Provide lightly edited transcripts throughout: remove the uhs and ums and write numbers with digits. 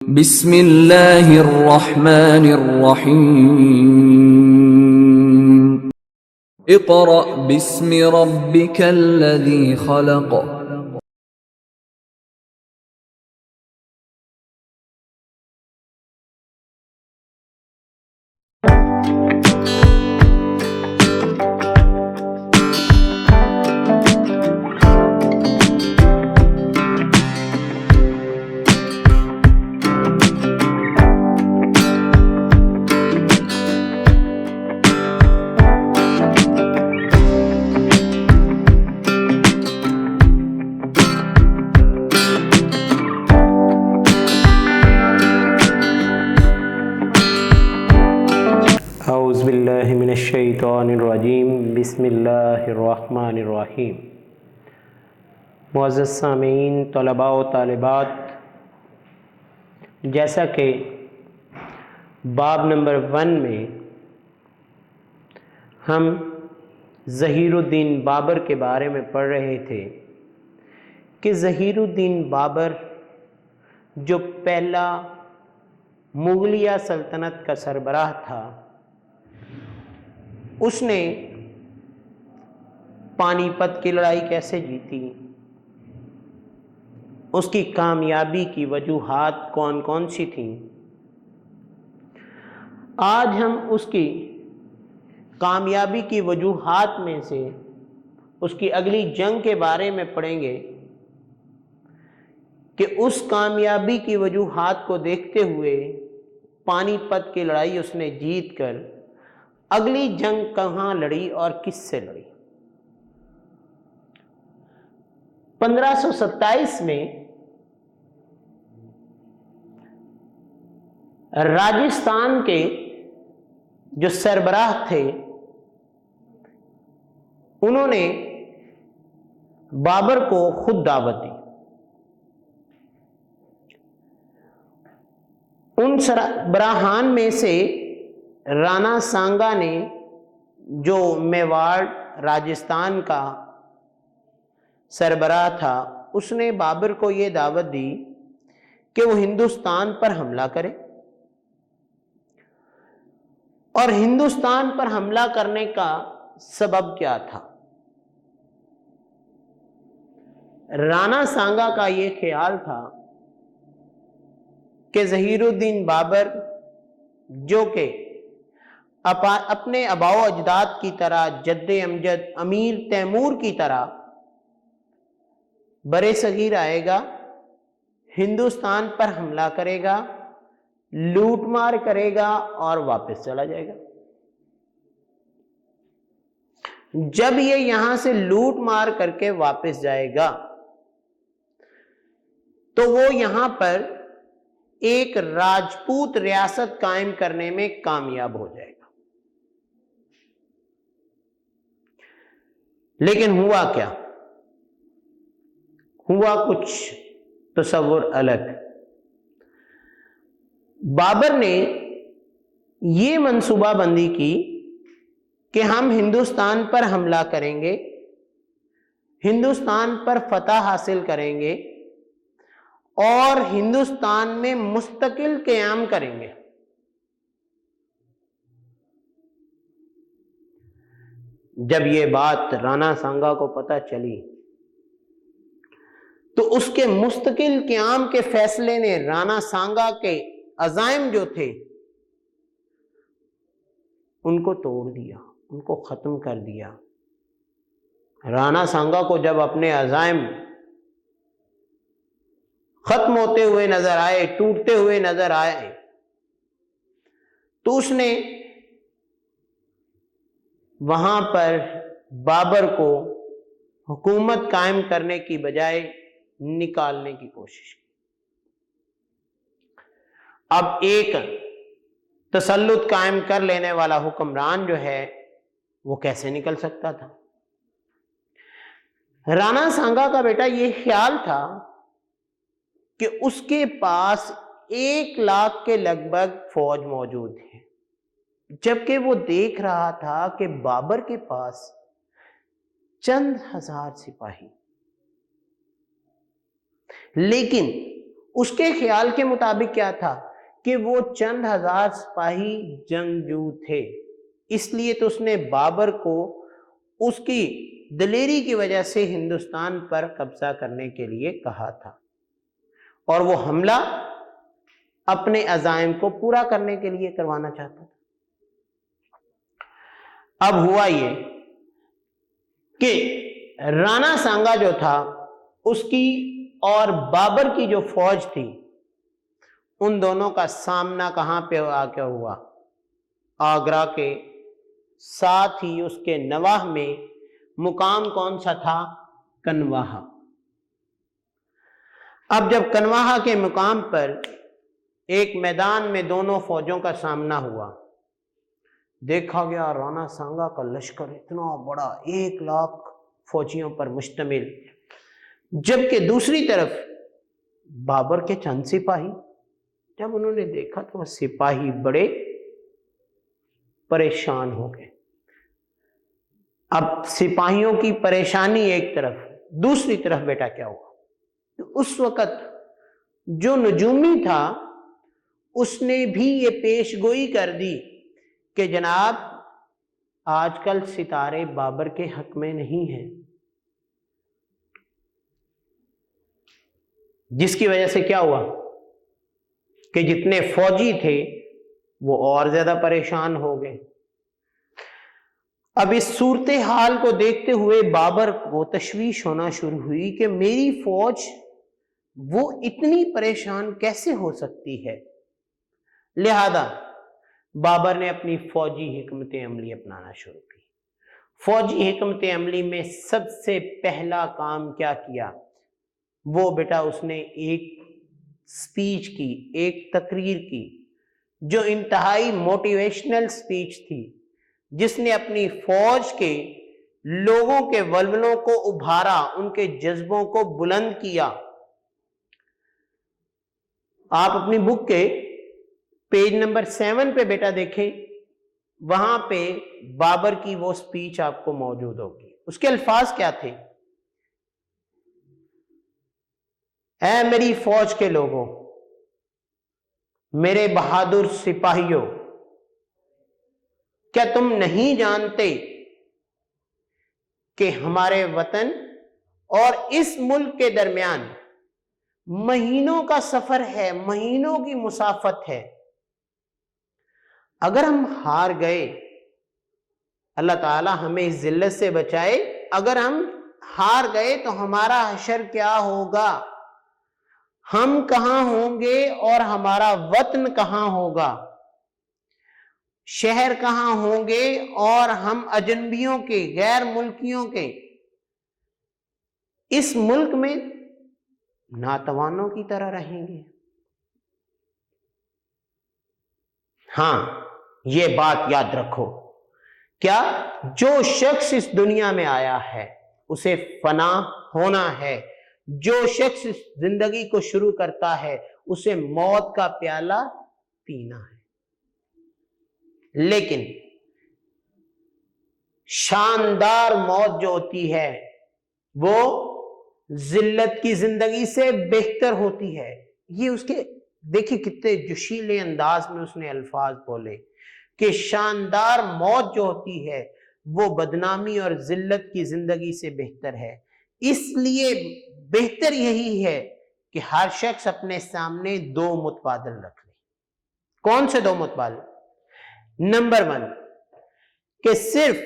بسم اللہ الرحمن الرحیم اقرأ باسم ربک الذی خلق اعوذ باللہ من الشیطان الرجیم بسم اللہ الرحمن الرحیم۔ معزز سامعین، طلباء و طالبات، جیسا کہ باب نمبر 1 میں ہم ظہیر الدین بابر کے بارے میں پڑھ رہے تھے کہ ظہیر الدین بابر جو پہلا مغلیہ سلطنت کا سربراہ تھا، اس نے پانی پت کی لڑائی کیسے جیتی، اس کی کامیابی کی وجوہات کون کون سی تھیں۔ آج ہم اس کی کامیابی کی وجوہات میں سے اس کی اگلی جنگ کے بارے میں پڑھیں گے کہ اس کامیابی کی وجوہات کو دیکھتے ہوئے پانی پت کی لڑائی اس نے جیت کر اگلی جنگ کہاں لڑی اور کس سے لڑی۔ 1527 میں راجستھان کے جو سربراہ تھے، انہوں نے بابر کو خود دعوت دی۔ ان سربراہان میں سے رانا سانگا نے، جو میواڑ راجستھان کا سربراہ تھا، اس نے بابر کو یہ دعوت دی کہ وہ ہندوستان پر حملہ کرے، اور ہندوستان پر حملہ کرنے کا سبب کیا تھا۔ رانا سانگا کا یہ خیال تھا کہ ظہیر الدین بابر، جو کہ اپنے آباء و اجداد کی طرح، جد امجد امیر تیمور کی طرح برے صغیر آئے گا، ہندوستان پر حملہ کرے گا، لوٹ مار کرے گا اور واپس چلا جائے گا۔ جب یہ یہاں سے لوٹ مار کر کے واپس جائے گا تو وہ یہاں پر ایک راجپوت ریاست قائم کرنے میں کامیاب ہو جائے گا۔ لیکن ہوا کیا؟ ہوا کچھ تصور الگ۔ بابر نے یہ منصوبہ بندی کی کہ ہم ہندوستان پر حملہ کریں گے، ہندوستان پر فتح حاصل کریں گے اور ہندوستان میں مستقل قیام کریں گے۔ جب یہ بات رانا سانگا کو پتہ چلی تو اس کے مستقل قیام کے فیصلے نے رانا سانگا کے عزائم جو تھے ان کو توڑ دیا، ان کو ختم کر دیا۔ رانا سانگا کو جب اپنے عزائم ختم ہوتے ہوئے نظر آئے، ٹوٹتے ہوئے نظر آئے، تو اس نے وہاں پر بابر کو حکومت قائم کرنے کی بجائے نکالنے کی کوشش کی۔ اب ایک تسلط قائم کر لینے والا حکمران جو ہے وہ کیسے نکل سکتا تھا؟ رانا سانگا کا بیٹا یہ خیال تھا کہ اس کے پاس 1,00,000 کے لگ بھگ فوج موجود ہے، جبکہ وہ دیکھ رہا تھا کہ بابر کے پاس چند ہزار سپاہی۔ لیکن اس کے خیال کے مطابق کیا تھا کہ وہ چند ہزار سپاہی جنگجو تھے، اس لیے تو اس نے بابر کو اس کی دلیری کی وجہ سے ہندوستان پر قبضہ کرنے کے لیے کہا تھا، اور وہ حملہ اپنے عزائم کو پورا کرنے کے لیے کروانا چاہتا تھا۔ اب ہوا یہ کہ رانا سانگا جو تھا اس کی اور بابر کی جو فوج تھی، ان دونوں کا سامنا کہاں پہ آ کے ہوا؟ آگرہ کے ساتھ ہی اس کے نواح میں مقام کون سا تھا؟ کنواہا۔ اب جب کنواہا کے مقام پر ایک میدان میں دونوں فوجوں کا سامنا ہوا، دیکھا گیا رانا سانگا کا لشکر اتنا بڑا 1,00,000 فوجیوں پر مشتمل، جبکہ دوسری طرف بابر کے چند سپاہی۔ جب انہوں نے دیکھا تو وہ سپاہی بڑے پریشان ہو گئے۔ اب سپاہیوں کی پریشانی ایک طرف، دوسری طرف بیٹا کیا ہوا؟ اس وقت جو نجومی تھا اس نے بھی یہ پیش گوئی کر دی کہ جناب آج کل ستارے بابر کے حق میں نہیں ہیں، جس کی وجہ سے کیا ہوا کہ جتنے فوجی تھے وہ اور زیادہ پریشان ہو گئے۔ اب اس صورتحال کو دیکھتے ہوئے بابر کو تشویش ہونا شروع ہوئی کہ میری فوج وہ اتنی پریشان کیسے ہو سکتی ہے، لہذا بابر نے اپنی فوجی حکمت عملی اپنانا شروع کی۔ فوجی حکمت عملی میں سب سے پہلا کام کیا کیا؟ وہ بیٹا اس نے ایک سپیچ کی، ایک تقریر کی جو انتہائی موٹیویشنل سپیچ تھی، جس نے اپنی فوج کے لوگوں کے ولولوں کو ابھارا، ان کے جذبوں کو بلند کیا۔ آپ اپنی بک کے پیج نمبر 7 پہ بیٹا دیکھیں، وہاں پہ بابر کی وہ سپیچ آپ کو موجود ہوگی۔ اس کے الفاظ کیا تھے؟ اے میری فوج کے لوگوں، میرے بہادر سپاہیوں، کیا تم نہیں جانتے کہ ہمارے وطن اور اس ملک کے درمیان مہینوں کا سفر ہے، مہینوں کی مسافت ہے؟ اگر ہم ہار گئے، اللہ تعالی ہمیں اس ذلت سے بچائے، اگر ہم ہار گئے تو ہمارا حشر کیا ہوگا؟ ہم کہاں ہوں گے اور ہمارا وطن کہاں ہوگا؟ شہر کہاں ہوں گے اور ہم اجنبیوں کے، غیر ملکیوں کے اس ملک میں ناتوانوں کی طرح رہیں گے؟ ہاں، یہ بات یاد رکھو، کیا جو شخص اس دنیا میں آیا ہے اسے فنا ہونا ہے، جو شخص اس زندگی کو شروع کرتا ہے اسے موت کا پیالہ پینا ہے، لیکن شاندار موت جو ہوتی ہے وہ ذلت کی زندگی سے بہتر ہوتی ہے۔ یہ اس کے دیکھیں کتنے جوشیلے انداز میں اس نے الفاظ بولے کہ شاندار موت جو ہوتی ہے وہ بدنامی اور ذلت کی زندگی سے بہتر ہے۔ اس لیے بہتر یہی ہے کہ ہر شخص اپنے سامنے 2 متبادل رکھ لے۔ کون سے 2 متبادل؟ نمبر 1 کہ صرف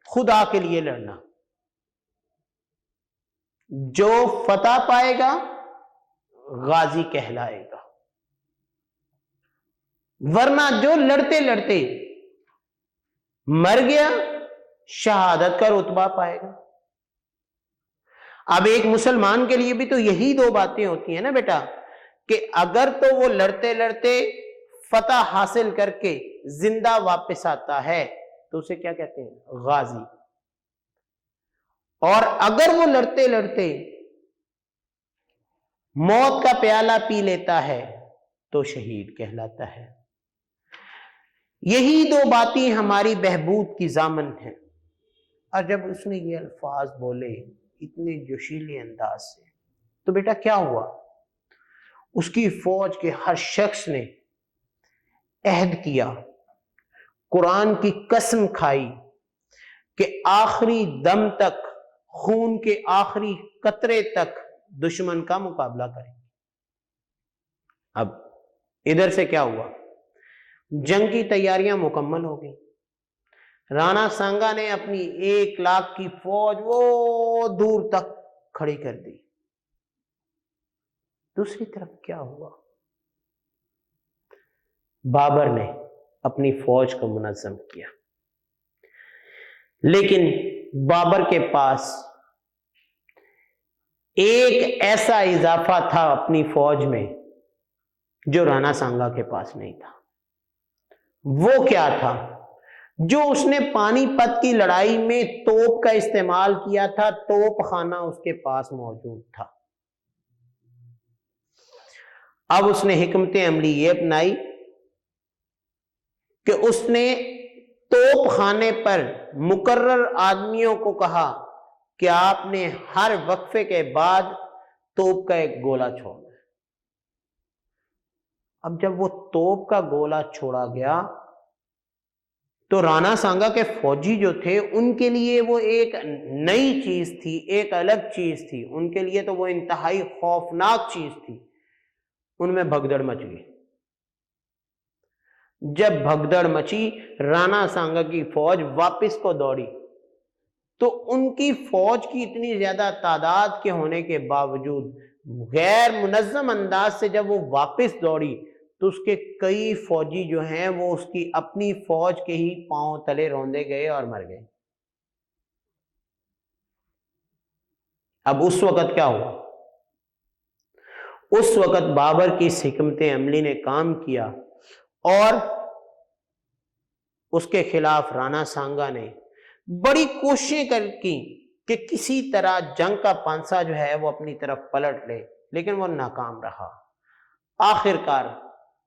خدا کے لیے لڑنا، جو فتح پائے گا غازی کہلائے گا، ورنہ جو لڑتے لڑتے مر گیا شہادت کا رتبہ پائے گا۔ اب ایک مسلمان کے لیے بھی تو یہی 2 باتیں ہوتی ہیں نا بیٹا، کہ اگر تو وہ لڑتے لڑتے فتح حاصل کر کے زندہ واپس آتا ہے تو اسے کیا کہتے ہیں؟ غازی۔ اور اگر وہ لڑتے لڑتے موت کا پیالہ پی لیتا ہے تو شہید کہلاتا ہے۔ یہی 2 باتیں ہماری بہبود کی ضامن ہیں۔ اور جب اس نے یہ الفاظ بولے اتنے جوشیلے انداز سے تو بیٹا کیا ہوا؟ اس کی فوج کے ہر شخص نے عہد کیا، قرآن کی قسم کھائی کہ آخری دم تک، خون کے آخری قطرے تک دشمن کا مقابلہ کریں گے۔ اب ادھر سے کیا ہوا؟ جنگ کی تیاریاں مکمل ہو گئی، رانا سانگا نے اپنی 1,00,000 کی فوج وہ دور تک کھڑی کر دی۔ دوسری طرف کیا ہوا؟ بابر نے اپنی فوج کو منظم کیا، لیکن بابر کے پاس ایک ایسا اضافہ تھا اپنی فوج میں جو رانا سانگا کے پاس نہیں تھا۔ وہ کیا تھا؟ جو اس نے پانی پت کی لڑائی میں توپ کا استعمال کیا تھا، توپ خانہ اس کے پاس موجود تھا۔ اب اس نے حکمت عملی یہ اپنائی کہ اس نے توپ خانے پر مقرر آدمیوں کو کہا کہ آپ نے ہر وقفے کے بعد توپ کا ایک گولہ چھوڑنا ہے۔ اب جب وہ توپ کا گولہ چھوڑا گیا تو رانا سانگا کے فوجی جو تھے ان کے لیے وہ ایک نئی چیز تھی، ایک الگ چیز تھی، ان کے لیے تو وہ انتہائی خوفناک چیز تھی۔ ان میں بھگدڑ مچ گئی۔ جب بھگدڑ مچی، رانا سانگا کی فوج واپس کو دوڑی تو ان کی فوج کی اتنی زیادہ تعداد کے ہونے کے باوجود غیر منظم انداز سے جب وہ واپس دوڑی تو اس کے کئی فوجی جو ہیں وہ اس کی اپنی فوج کے ہی پاؤں تلے روندے گئے اور مر گئے۔ اب اس وقت کیا ہوا؟ اس وقت بابر کی حکمت عملی نے کام کیا اور اس کے خلاف رانا سانگا نے بڑی کوششیں کی کہ کسی طرح جنگ کا پانسا جو ہے وہ اپنی طرف پلٹ لے، لیکن وہ ناکام رہا۔ آخر کار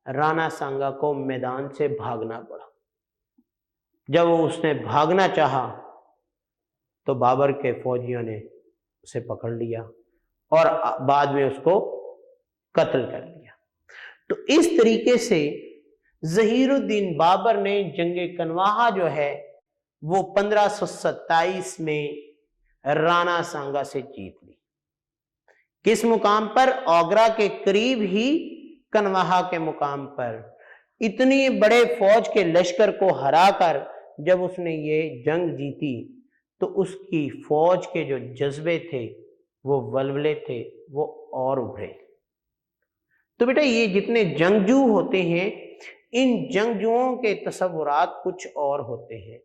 رانا سانگا کو میدان سے بھاگنا پڑا۔ جب اس نے بھاگنا چاہا تو بابر کے فوجیوں نے اسے پکڑ لیا اور بعد میں اس کو قتل کر لیا۔ تو اس طریقے سے ظہیر الدین بابر نے جنگ کنواہا جو ہے وہ 1527 میں رانا سانگا سے جیت لی۔ کس مقام پر؟ اوگرا کے قریب ہی کنواہا کے مقام پر اتنی بڑے فوج کے لشکر کو ہرا کر جب اس نے یہ جنگ جیتی تو اس کی فوج کے جو جذبے تھے، وہ ولولے تھے، وہ اور ابھرے۔ تو بیٹا یہ جتنے جنگجو ہوتے ہیں، ان جنگجوؤں کے تصورات کچھ اور ہوتے ہیں،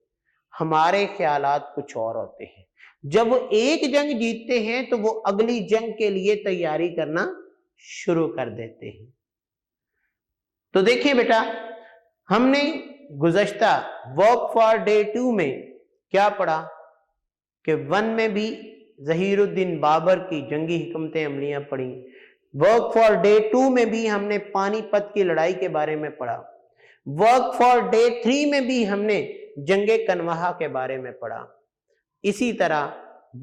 ہمارے خیالات کچھ اور ہوتے ہیں۔ جب وہ ایک جنگ جیتتے ہیں تو وہ اگلی جنگ کے لیے تیاری کرنا شروع کر دیتے ہیں۔ تو دیکھیں بیٹا، ہم نے گزشتہ ورک فار ڈے 2 میں کیا پڑھا کہ 1 میں بھی ظہیر الدین بابر کی جنگی حکمت عملیاں پڑھی، ورک فار ڈے 2 میں بھی ہم نے پانی پت کی لڑائی کے بارے میں پڑھا، ورک فار ڈے 3 میں بھی ہم نے جنگ کنواہا کے بارے میں پڑھا۔ اسی طرح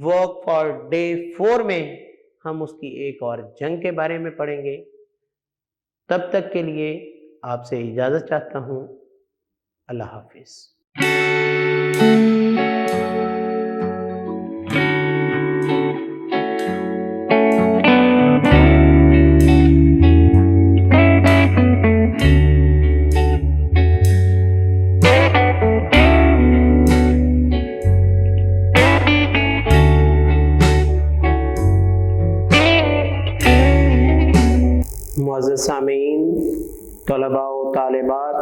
ورک فار ڈے 4 میں ہم اس کی ایک اور جنگ کے بارے میں پڑھیں گے۔ تب تک کے لیے آپ سے اجازت چاہتا ہوں۔ اللہ حافظ۔ معزز سامعین، طلباء و طالبات،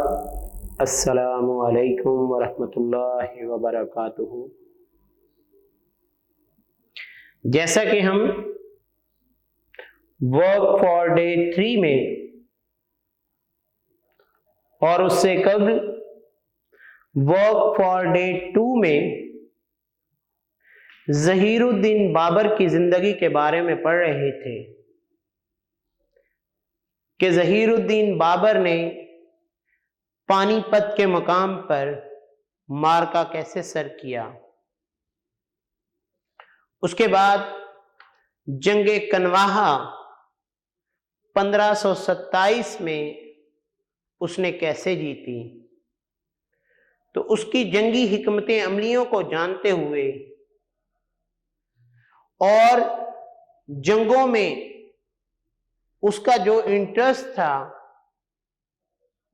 السلام علیکم ورحمۃ اللہ وبرکاتہ۔ جیسا کہ ہم ورک فار ڈے 3 میں اور اس سے قبل ورک فار ڈے 2 میں ظہیر الدین بابر کی زندگی کے بارے میں پڑھ رہے تھے کہ ظہیر الدین بابر نے پانی پت کے مقام پر مارکا کیسے سر کیا، اس کے بعد جنگ کنواہا 1527 میں اس نے کیسے جیتی؟ تو اس کی جنگی حکمت عملیوں کو جانتے ہوئے اور جنگوں میں اس کا جو انٹرسٹ تھا،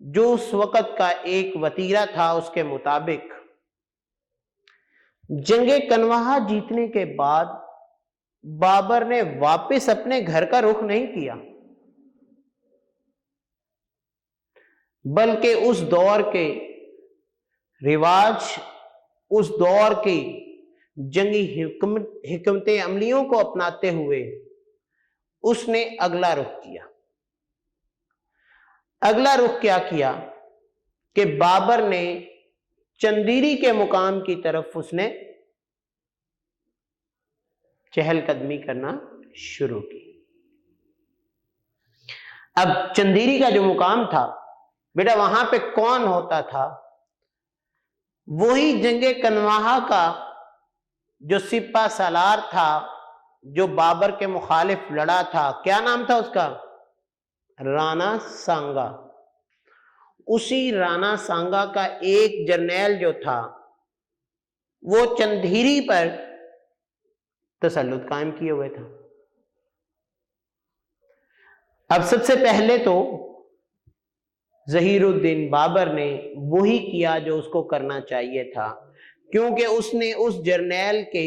جو اس وقت کا ایک وتیرہ تھا، اس کے مطابق جنگ کنواہا جیتنے کے بعد بابر نے واپس اپنے گھر کا رخ نہیں کیا، بلکہ اس دور کے رواج، اس دور کی جنگی حکمت عملیوں کو اپناتے ہوئے اس نے اگلا رخ کیا۔ اگلا رخ کیا کیا کہ بابر نے چندیری کے مقام کی طرف اس نے چہل قدمی کرنا شروع کی۔ اب چندیری کا جو مقام تھا بیٹا، وہاں پہ کون ہوتا تھا؟ وہی جنگ کنواہا کا جو سپہ سالار تھا، جو بابر کے مخالف لڑا تھا، کیا نام تھا اس کا؟ رانا سانگا۔ اسی رانا سانگا کا ایک جرنیل جو تھا، وہ چندیری پر تسلط قائم کیے ہوئے تھا۔ اب سب سے پہلے تو ظہیر الدین بابر نے وہی کیا جو اس کو کرنا چاہیے تھا، کیونکہ اس نے اس جرنیل کے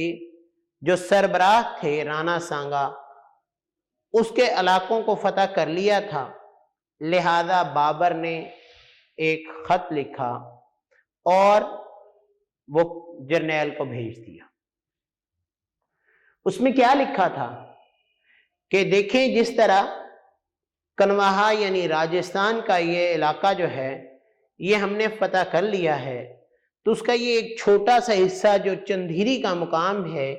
جو سربراہ تھے رانا سانگا، اس کے علاقوں کو فتح کر لیا تھا۔ لہذا بابر نے ایک خط لکھا اور وہ جرنیل کو بھیج دیا۔ اس میں کیا لکھا تھا کہ دیکھیں، جس طرح کنواہا یعنی راجستھان کا یہ علاقہ جو ہے، یہ ہم نے فتح کر لیا ہے، تو اس کا یہ ایک چھوٹا سا حصہ جو چندیری کا مقام ہے،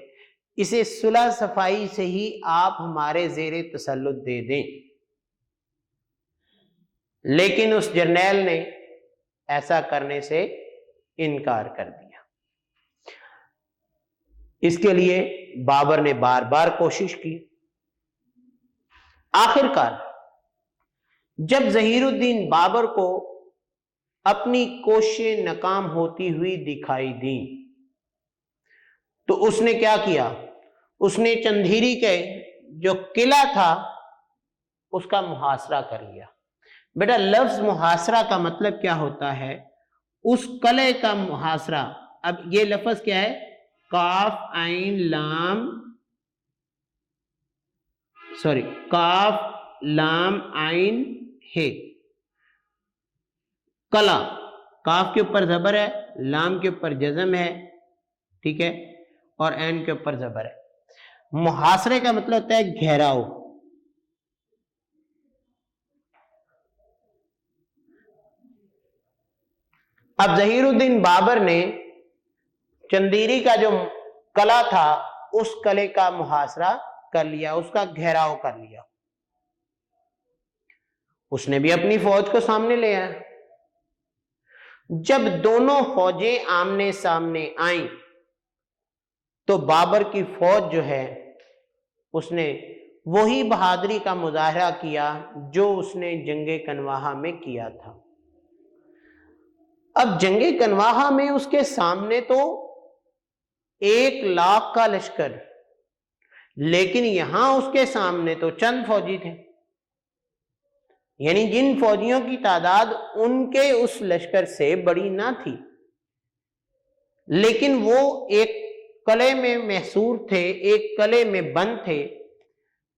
اسے صلح صفائی سے ہی آپ ہمارے زیر تسلط دے دیں۔ لیکن اس جرنیل نے ایسا کرنے سے انکار کر دیا۔ اس کے لیے بابر نے بار بار کوشش کی۔ آخر کار جب ظہیر الدین بابر کو اپنی کوششیں ناکام ہوتی ہوئی دکھائی دیں، تو اس نے کیا کیا؟ اس نے چندیری کے جو قلعہ تھا اس کا محاصرہ کر لیا۔ بیٹا، لفظ محاصرہ کا مطلب کیا ہوتا ہے؟ اس قلعے کا محاصرہ۔ اب یہ لفظ کیا ہے؟ کاف لام عین ہے، قلعہ۔ کاف کے اوپر زبر ہے، لام کے اوپر جزم ہے، ٹھیک ہے، اور عین کے اوپر زبر ہے۔ محاصرے کا مطلب ہوتا ہے گھیراؤ۔ اب ظہیر الدین بابر نے چندیری کا جو قلعہ تھا، اس قلعے کا محاصرہ کر لیا، اس کا گھیراؤ کر لیا۔ اس نے بھی اپنی فوج کو سامنے لے آیا۔ جب دونوں فوجیں آمنے سامنے آئیں تو بابر کی فوج جو ہے، اس نے وہی بہادری کا مظاہرہ کیا جو اس نے جنگ کنواہا میں کیا تھا۔ اب جنگ کنواہا میں اس کے سامنے تو 1,00,000 کا لشکر، لیکن یہاں اس کے سامنے تو چند فوجی تھے، یعنی جن فوجیوں کی تعداد ان کے اس لشکر سے بڑی نہ تھی، لیکن وہ ایک قلعے میں محصور تھے، ایک قلعے میں بند تھے۔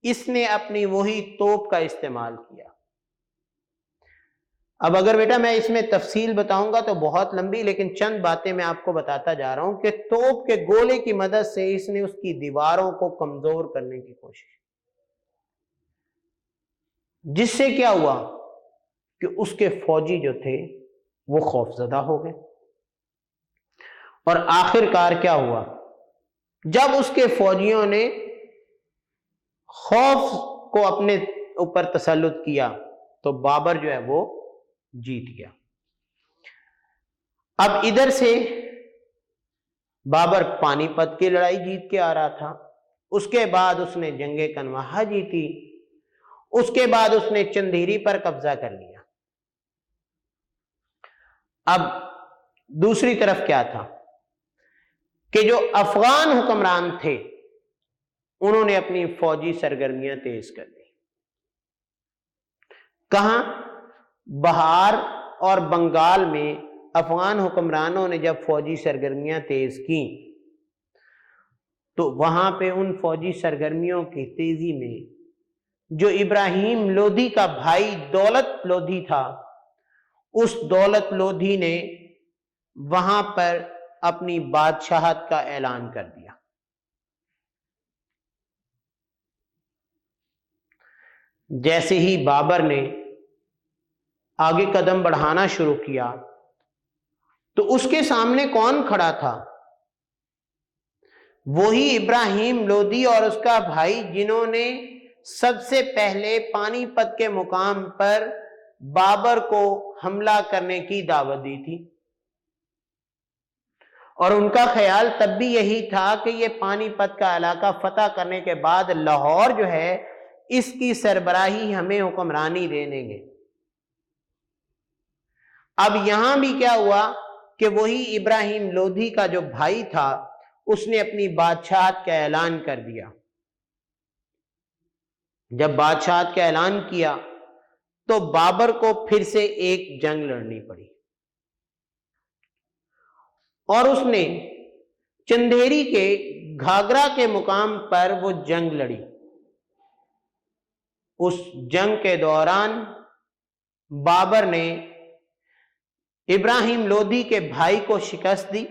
اس نے اپنی وہی توپ کا استعمال کیا۔ اب اگر بیٹا میں اس میں تفصیل بتاؤں گا تو بہت لمبی، لیکن چند باتیں میں آپ کو بتاتا جا رہا ہوں کہ توپ کے گولے کی مدد سے اس نے اس کی دیواروں کو کمزور کرنے کی کوشش، جس سے کیا ہوا کہ اس کے فوجی جو تھے وہ خوفزدہ ہو گئے۔ اور آخر کار کیا ہوا؟ جب اس کے فوجیوں نے خوف کو اپنے اوپر تسلط کیا تو بابر جو ہے وہ جیت گیا۔ اب ادھر سے بابر پانی پت کی لڑائی جیت کے آ رہا تھا، اس کے بعد اس نے جنگ کنواہا جیتی، اس کے بعد اس نے چندیری پر قبضہ کر لیا۔ اب دوسری طرف کیا تھا کہ جو افغان حکمران تھے انہوں نے اپنی فوجی سرگرمیاں تیز کر دی۔ کہاں؟ بہار اور بنگال میں افغان حکمرانوں نے جب فوجی سرگرمیاں تیز کی تو وہاں پہ ان فوجی سرگرمیوں کی تیزی میں جو ابراہیم لودھی کا بھائی دولت لودھی تھا، اس دولت لودھی نے وہاں پر اپنی بادشاہت کا اعلان کر دیا۔ جیسے ہی بابر نے آگے قدم بڑھانا شروع کیا تو اس کے سامنے کون کھڑا تھا؟ وہی ابراہیم لودھی اور اس کا بھائی جنہوں نے سب سے پہلے پانی پت کے مقام پر بابر کو حملہ کرنے کی دعوت دی تھی، اور ان کا خیال تب بھی یہی تھا کہ یہ پانی پت کا علاقہ فتح کرنے کے بعد لاہور جو ہے اس کی سربراہی ہمیں حکمرانی دے دیں گے۔ اب یہاں بھی کیا ہوا کہ وہی ابراہیم لودھی کا جو بھائی تھا اس نے اپنی بادشاہت کا اعلان کر دیا۔ جب بادشاہت کا اعلان کیا تو بابر کو پھر سے ایک جنگ لڑنی پڑی، اور اس نے چندیری کے گھاگرا کے مقام پر وہ جنگ لڑی۔ اس جنگ کے دوران بابر نے ابراہیم لودھی کے بھائی کو شکست دی،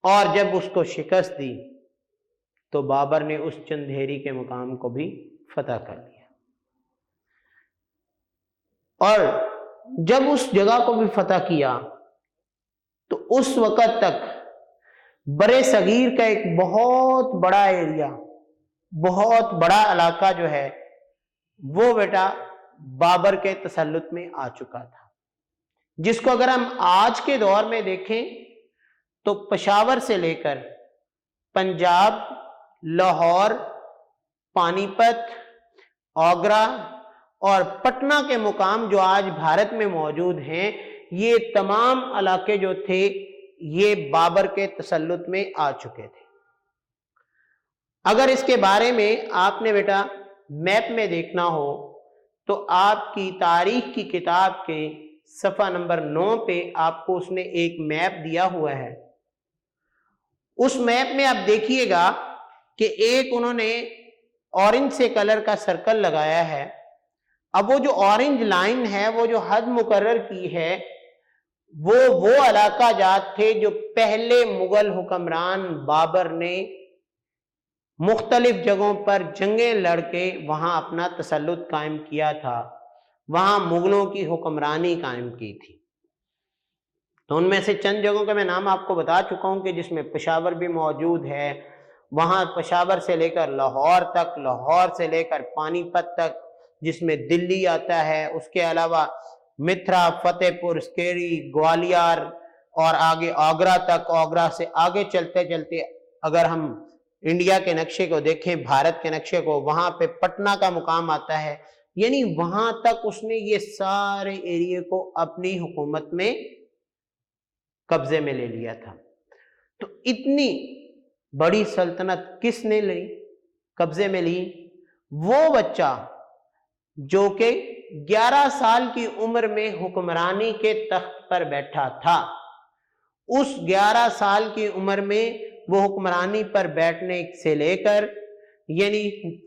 اور جب اس کو شکست دی تو بابر نے اس چندیری کے مقام کو بھی فتح کر لیا، اور جب اس جگہ کو بھی فتح کیا تو اس وقت تک برے صغیر کا ایک بہت بڑا ایریا، بہت بڑا علاقہ جو ہے وہ بیٹا بابر کے تسلط میں آ چکا تھا، جس کو اگر ہم آج کے دور میں دیکھیں تو پشاور سے لے کر پنجاب، لاہور، پانی پت، آگرہ اور پٹنہ کے مقام جو آج بھارت میں موجود ہیں، یہ تمام علاقے جو تھے یہ بابر کے تسلط میں آ چکے تھے۔ اگر اس کے بارے میں آپ نے بیٹا میپ میں دیکھنا ہو تو آپ کی تاریخ کی کتاب کے صفحہ نمبر 9 پہ آپ کو اس نے ایک میپ دیا ہوا ہے۔ اس میپ میں آپ دیکھیے گا کہ ایک انہوں نے اورنج سے کلر کا سرکل لگایا ہے۔ اب وہ جو اورنج لائن ہے، وہ جو حد مقرر کی ہے، وہ علاقہ جات تھے جو پہلے مغل حکمران بابر نے مختلف جگہوں پر جنگیں لڑ کے وہاں اپنا تسلط قائم کیا تھا، وہاں مغلوں کی حکمرانی قائم کی تھی۔ تو ان میں سے چند جگہوں کے میں نام آپ کو بتا چکا ہوں کہ جس میں پشاور بھی موجود ہے، وہاں پشاور سے لے کر لاہور تک، لاہور سے لے کر پانی پت تک، جس میں دلی آتا ہے، اس کے علاوہ متھرا، فتح پور سکیری، گوالیار اور آگے آگرہ تک۔ آگرہ سے آگے چلتے چلتے اگر ہم انڈیا کے نقشے کو دیکھیں، بھارت کے نقشے کو، وہاں پہ پٹنہ کا مقام آتا ہے، یعنی وہاں تک اس نے یہ سارے ایریے کو اپنی حکومت میں قبضے میں لے لیا تھا۔ تو اتنی بڑی سلطنت کس نے لی، قبضے میں لی؟ وہ بچہ جو کہ 11 سال کی عمر میں حکمرانی کے تخت پر بیٹھا تھا، اس 11 سال کی عمر میں وہ حکمرانی پر بیٹھنے سے لے کر یعنی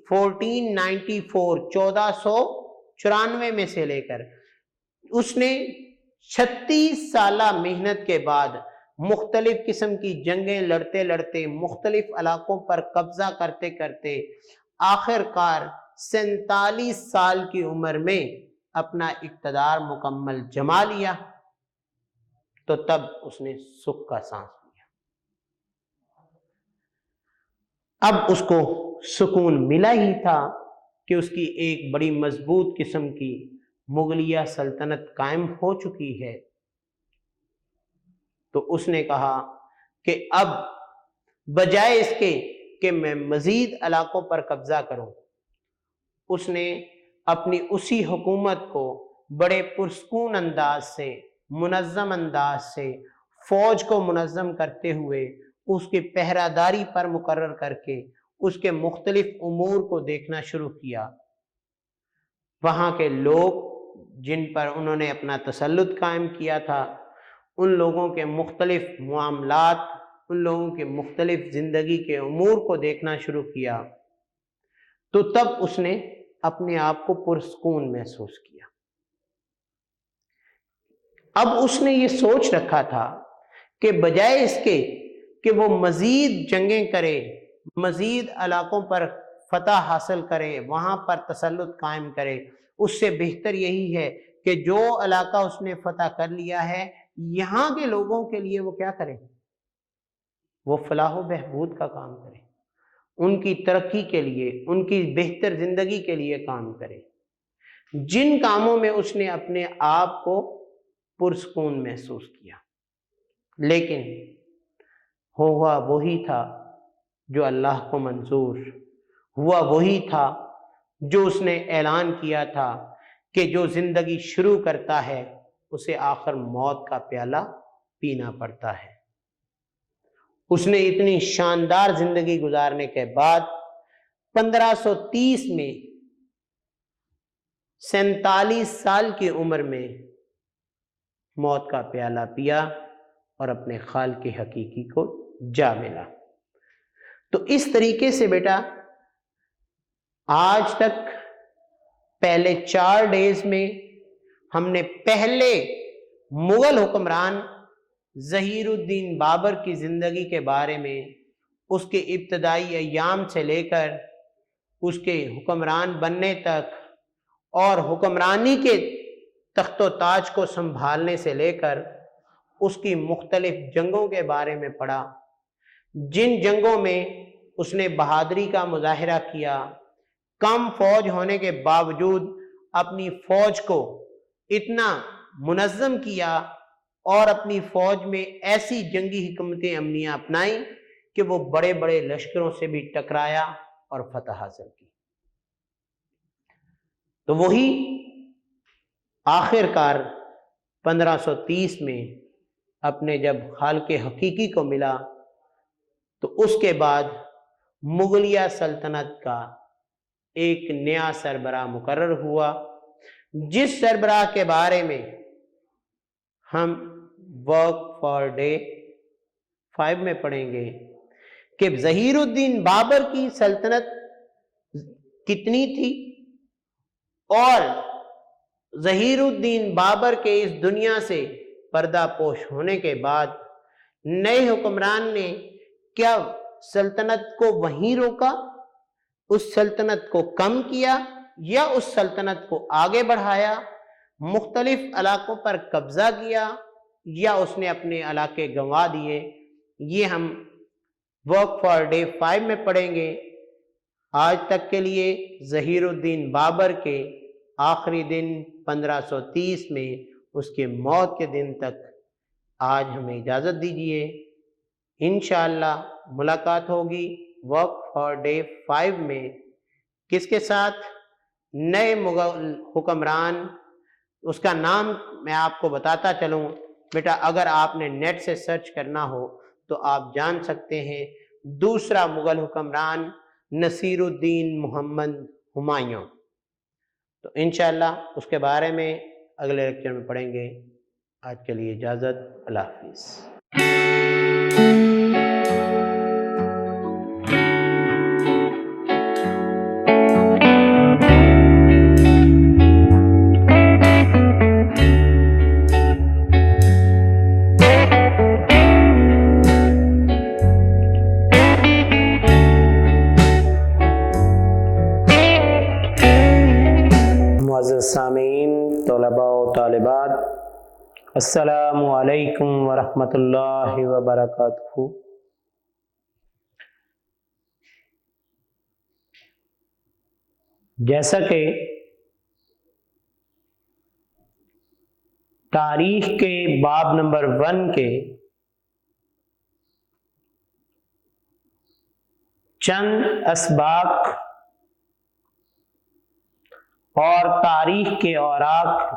1494 1494 میں سے لے کر اس نے 36 سالہ محنت کے بعد مختلف قسم کی جنگیں لڑتے لڑتے، مختلف علاقوں پر قبضہ کرتے کرتے آخر کار 47 سال کی عمر میں اپنا اقتدار مکمل جما لیا۔ تو تب اس نے سکھ کا سانس لیا۔ اب اس کو سکون ملا ہی تھا کہ اس کی ایک بڑی مضبوط قسم کی مغلیہ سلطنت قائم ہو چکی ہے۔ تو اس نے کہا کہ اب بجائے اس کے کہ میں مزید علاقوں پر قبضہ کروں، اس نے اپنی اسی حکومت کو بڑے پرسکون انداز سے، منظم انداز سے، فوج کو منظم کرتے ہوئے، اس کی پہرہ داری پر مقرر کر کے اس کے مختلف امور کو دیکھنا شروع کیا۔ وہاں کے لوگ جن پر انہوں نے اپنا تسلط قائم کیا تھا، ان لوگوں کے مختلف معاملات، ان لوگوں کے مختلف زندگی کے امور کو دیکھنا شروع کیا، تو تب اس نے اپنے آپ کو پرسکون محسوس کیا۔ اب اس نے یہ سوچ رکھا تھا کہ بجائے اس کے کہ وہ مزید جنگیں کرے، مزید علاقوں پر فتح حاصل کرے، وہاں پر تسلط قائم کرے، اس سے بہتر یہی ہے کہ جو علاقہ اس نے فتح کر لیا ہے، یہاں کے لوگوں کے لیے وہ کیا کرے؟ وہ فلاح و بہبود کا کام کرے، ان کی ترقی کے لیے، ان کی بہتر زندگی کے لیے کام کرے۔ جن کاموں میں اس نے اپنے آپ کو پرسکون محسوس کیا، لیکن ہوا وہی تھا جو اللہ کو منظور، ہوا وہی تھا جو اس نے اعلان کیا تھا کہ جو زندگی شروع کرتا ہے اسے آخر موت کا پیالہ پینا پڑتا ہے۔ اس نے اتنی شاندار زندگی گزارنے کے بعد 1530 میں 47 سال کی عمر میں موت کا پیالہ پیا اور اپنے خالق حقیقی کو جا ملا۔ تو اس طریقے سے بیٹا آج تک پہلے 4 ڈیز میں ہم نے پہلے مغل حکمران ظہیر الدین بابر کی زندگی کے بارے میں، اس کے ابتدائی ایام سے لے کر اس کے حکمران بننے تک اور حکمرانی کے تخت و تاج کو سنبھالنے سے لے کر اس کی مختلف جنگوں کے بارے میں پڑھا، جن جنگوں میں اس نے بہادری کا مظاہرہ کیا، کم فوج ہونے کے باوجود اپنی فوج کو اتنا منظم کیا اور اپنی فوج میں ایسی جنگی حکمت عملیاں اپنائیں کہ وہ بڑے بڑے لشکروں سے بھی ٹکرایا اور فتح حاصل کی۔ تو وہی آخر کار 1530 میں اپنے جب خالق حقیقی کو ملا تو اس کے بعد مغلیہ سلطنت کا ایک نیا سربراہ مقرر ہوا، جس سربراہ کے بارے میں ہم ورک فار ڈے 5 میں پڑھیں گے کہ ظہیر الدین بابر کی سلطنت کتنی تھی اور ظہیر الدین بابر کے اس دنیا سے پردہ پوش ہونے کے بعد نئے حکمران نے کیا سلطنت کو وہیں روکا، اس سلطنت کو کم کیا یا اس سلطنت کو آگے بڑھایا، مختلف علاقوں پر قبضہ کیا یا اس نے اپنے علاقے گنوا دیے، یہ ہم ورک فار ڈے 5 میں پڑھیں گے۔ آج تک کے لیے ظہیر الدین بابر کے آخری دن 1530 میں اس کے موت کے دن تک آج ہمیں اجازت دیجیے۔ انشاءاللہ ملاقات ہوگی ورک فار ڈے 5 میں، کس کے ساتھ؟ نئے مغل حکمران، اس کا نام میں آپ کو بتاتا چلوں بیٹا، اگر آپ نے نیٹ سے سرچ کرنا ہو تو آپ جان سکتے ہیں، دوسرا مغل حکمران نصیر الدین محمد ہمایوں۔ تو انشاءاللہ اس کے بارے میں اگلے لیکچر میں پڑھیں گے۔ آج کے لیے اجازت، اللہ حافظ۔ معزز سامعین، طلباء و طالبات، السلام علیکم ورحمۃ اللہ وبرکاتہ۔ جیسا کہ تاریخ کے باب نمبر 1 کے چند اسباق اور تاریخ کے اوراق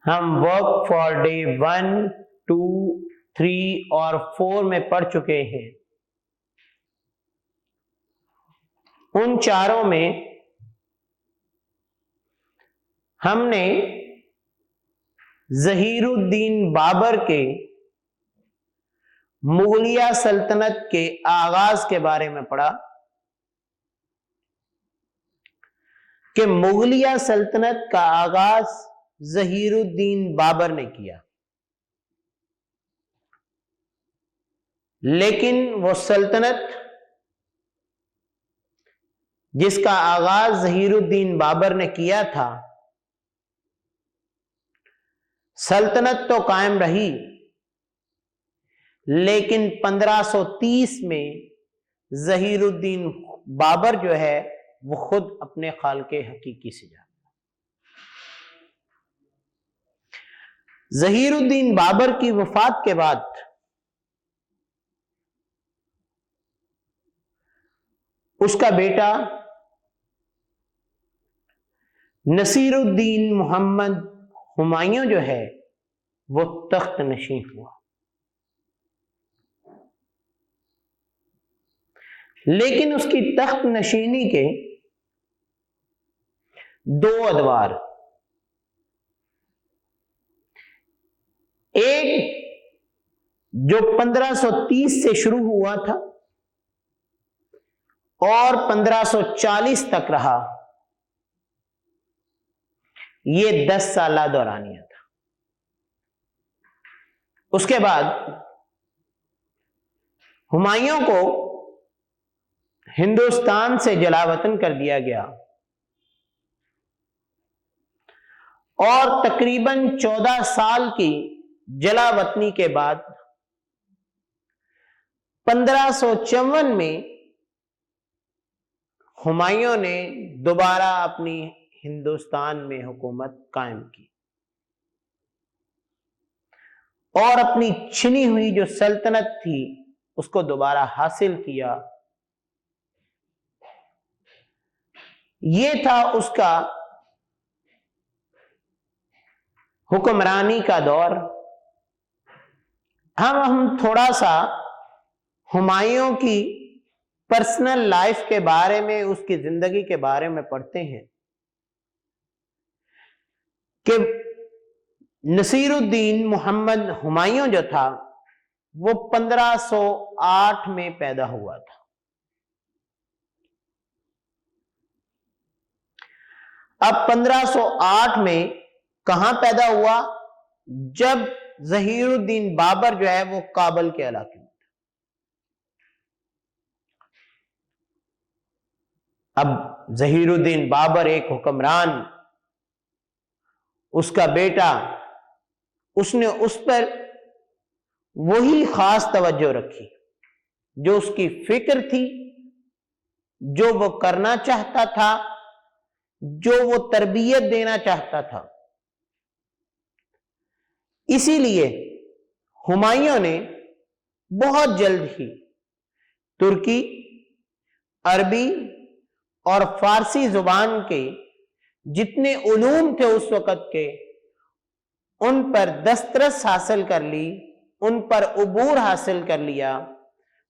ہم ورک فار ڈے 1, 2, 3 اور 4 میں پڑھ چکے ہیں. ان چاروں میں ہم نے ظہیر الدین بابر کے مغلیہ سلطنت کے آغاز کے بارے میں پڑھا کہ مغلیہ سلطنت کا آغاز ظہیر الدین بابر نے کیا، لیکن وہ سلطنت جس کا آغاز ظہیر الدین بابر نے کیا تھا، سلطنت تو قائم رہی، لیکن 1530 میں ظہیر الدین بابر جو ہے وہ خود اپنے خالق حقیقی سے جاتا. ظہیر الدین بابر کی وفات کے بعد اس کا بیٹا نصیر الدین محمد ہمایوں جو ہے وہ تخت نشین ہوا. لیکن اس کی تخت نشینی کے 2 ادوار، ایک جو 1530 سے شروع ہوا تھا اور 1540 تک رہا، یہ 10 سالہ دورانیہ تھا. اس کے بعد ہمایوں کو ہندوستان سے جلا وطن کر دیا گیا اور تقریباً 14 سال کی جلا وطنی کے بعد 1554 میں ہمایوں نے دوبارہ اپنی ہندوستان میں حکومت قائم کی اور اپنی چھنی ہوئی جو سلطنت تھی اس کو دوبارہ حاصل کیا. یہ تھا اس کا حکمرانی کا دور. ہم تھوڑا سا ہمایوں کی پرسنل لائف کے بارے میں، اس کی زندگی کے بارے میں پڑھتے ہیں کہ نصیر الدین محمد ہمایوں جو تھا وہ 1508 میں پیدا ہوا تھا. اب 1508 میں کہاں پیدا ہوا؟ جب ظہیر الدین بابر جو ہے وہ کابل کے علاقے میں تھا. اب ظہیر الدین بابر ایک حکمران، اس کا بیٹا، اس نے اس پر وہی خاص توجہ رکھی جو اس کی فکر تھی، جو وہ کرنا چاہتا تھا، جو وہ تربیت دینا چاہتا تھا. اسی لیے ہمایوں نے بہت جلد ہی ترکی، عربی اور فارسی زبان کے جتنے علوم تھے اس وقت کے، ان پر دسترس حاصل کر لی، ان پر عبور حاصل کر لیا.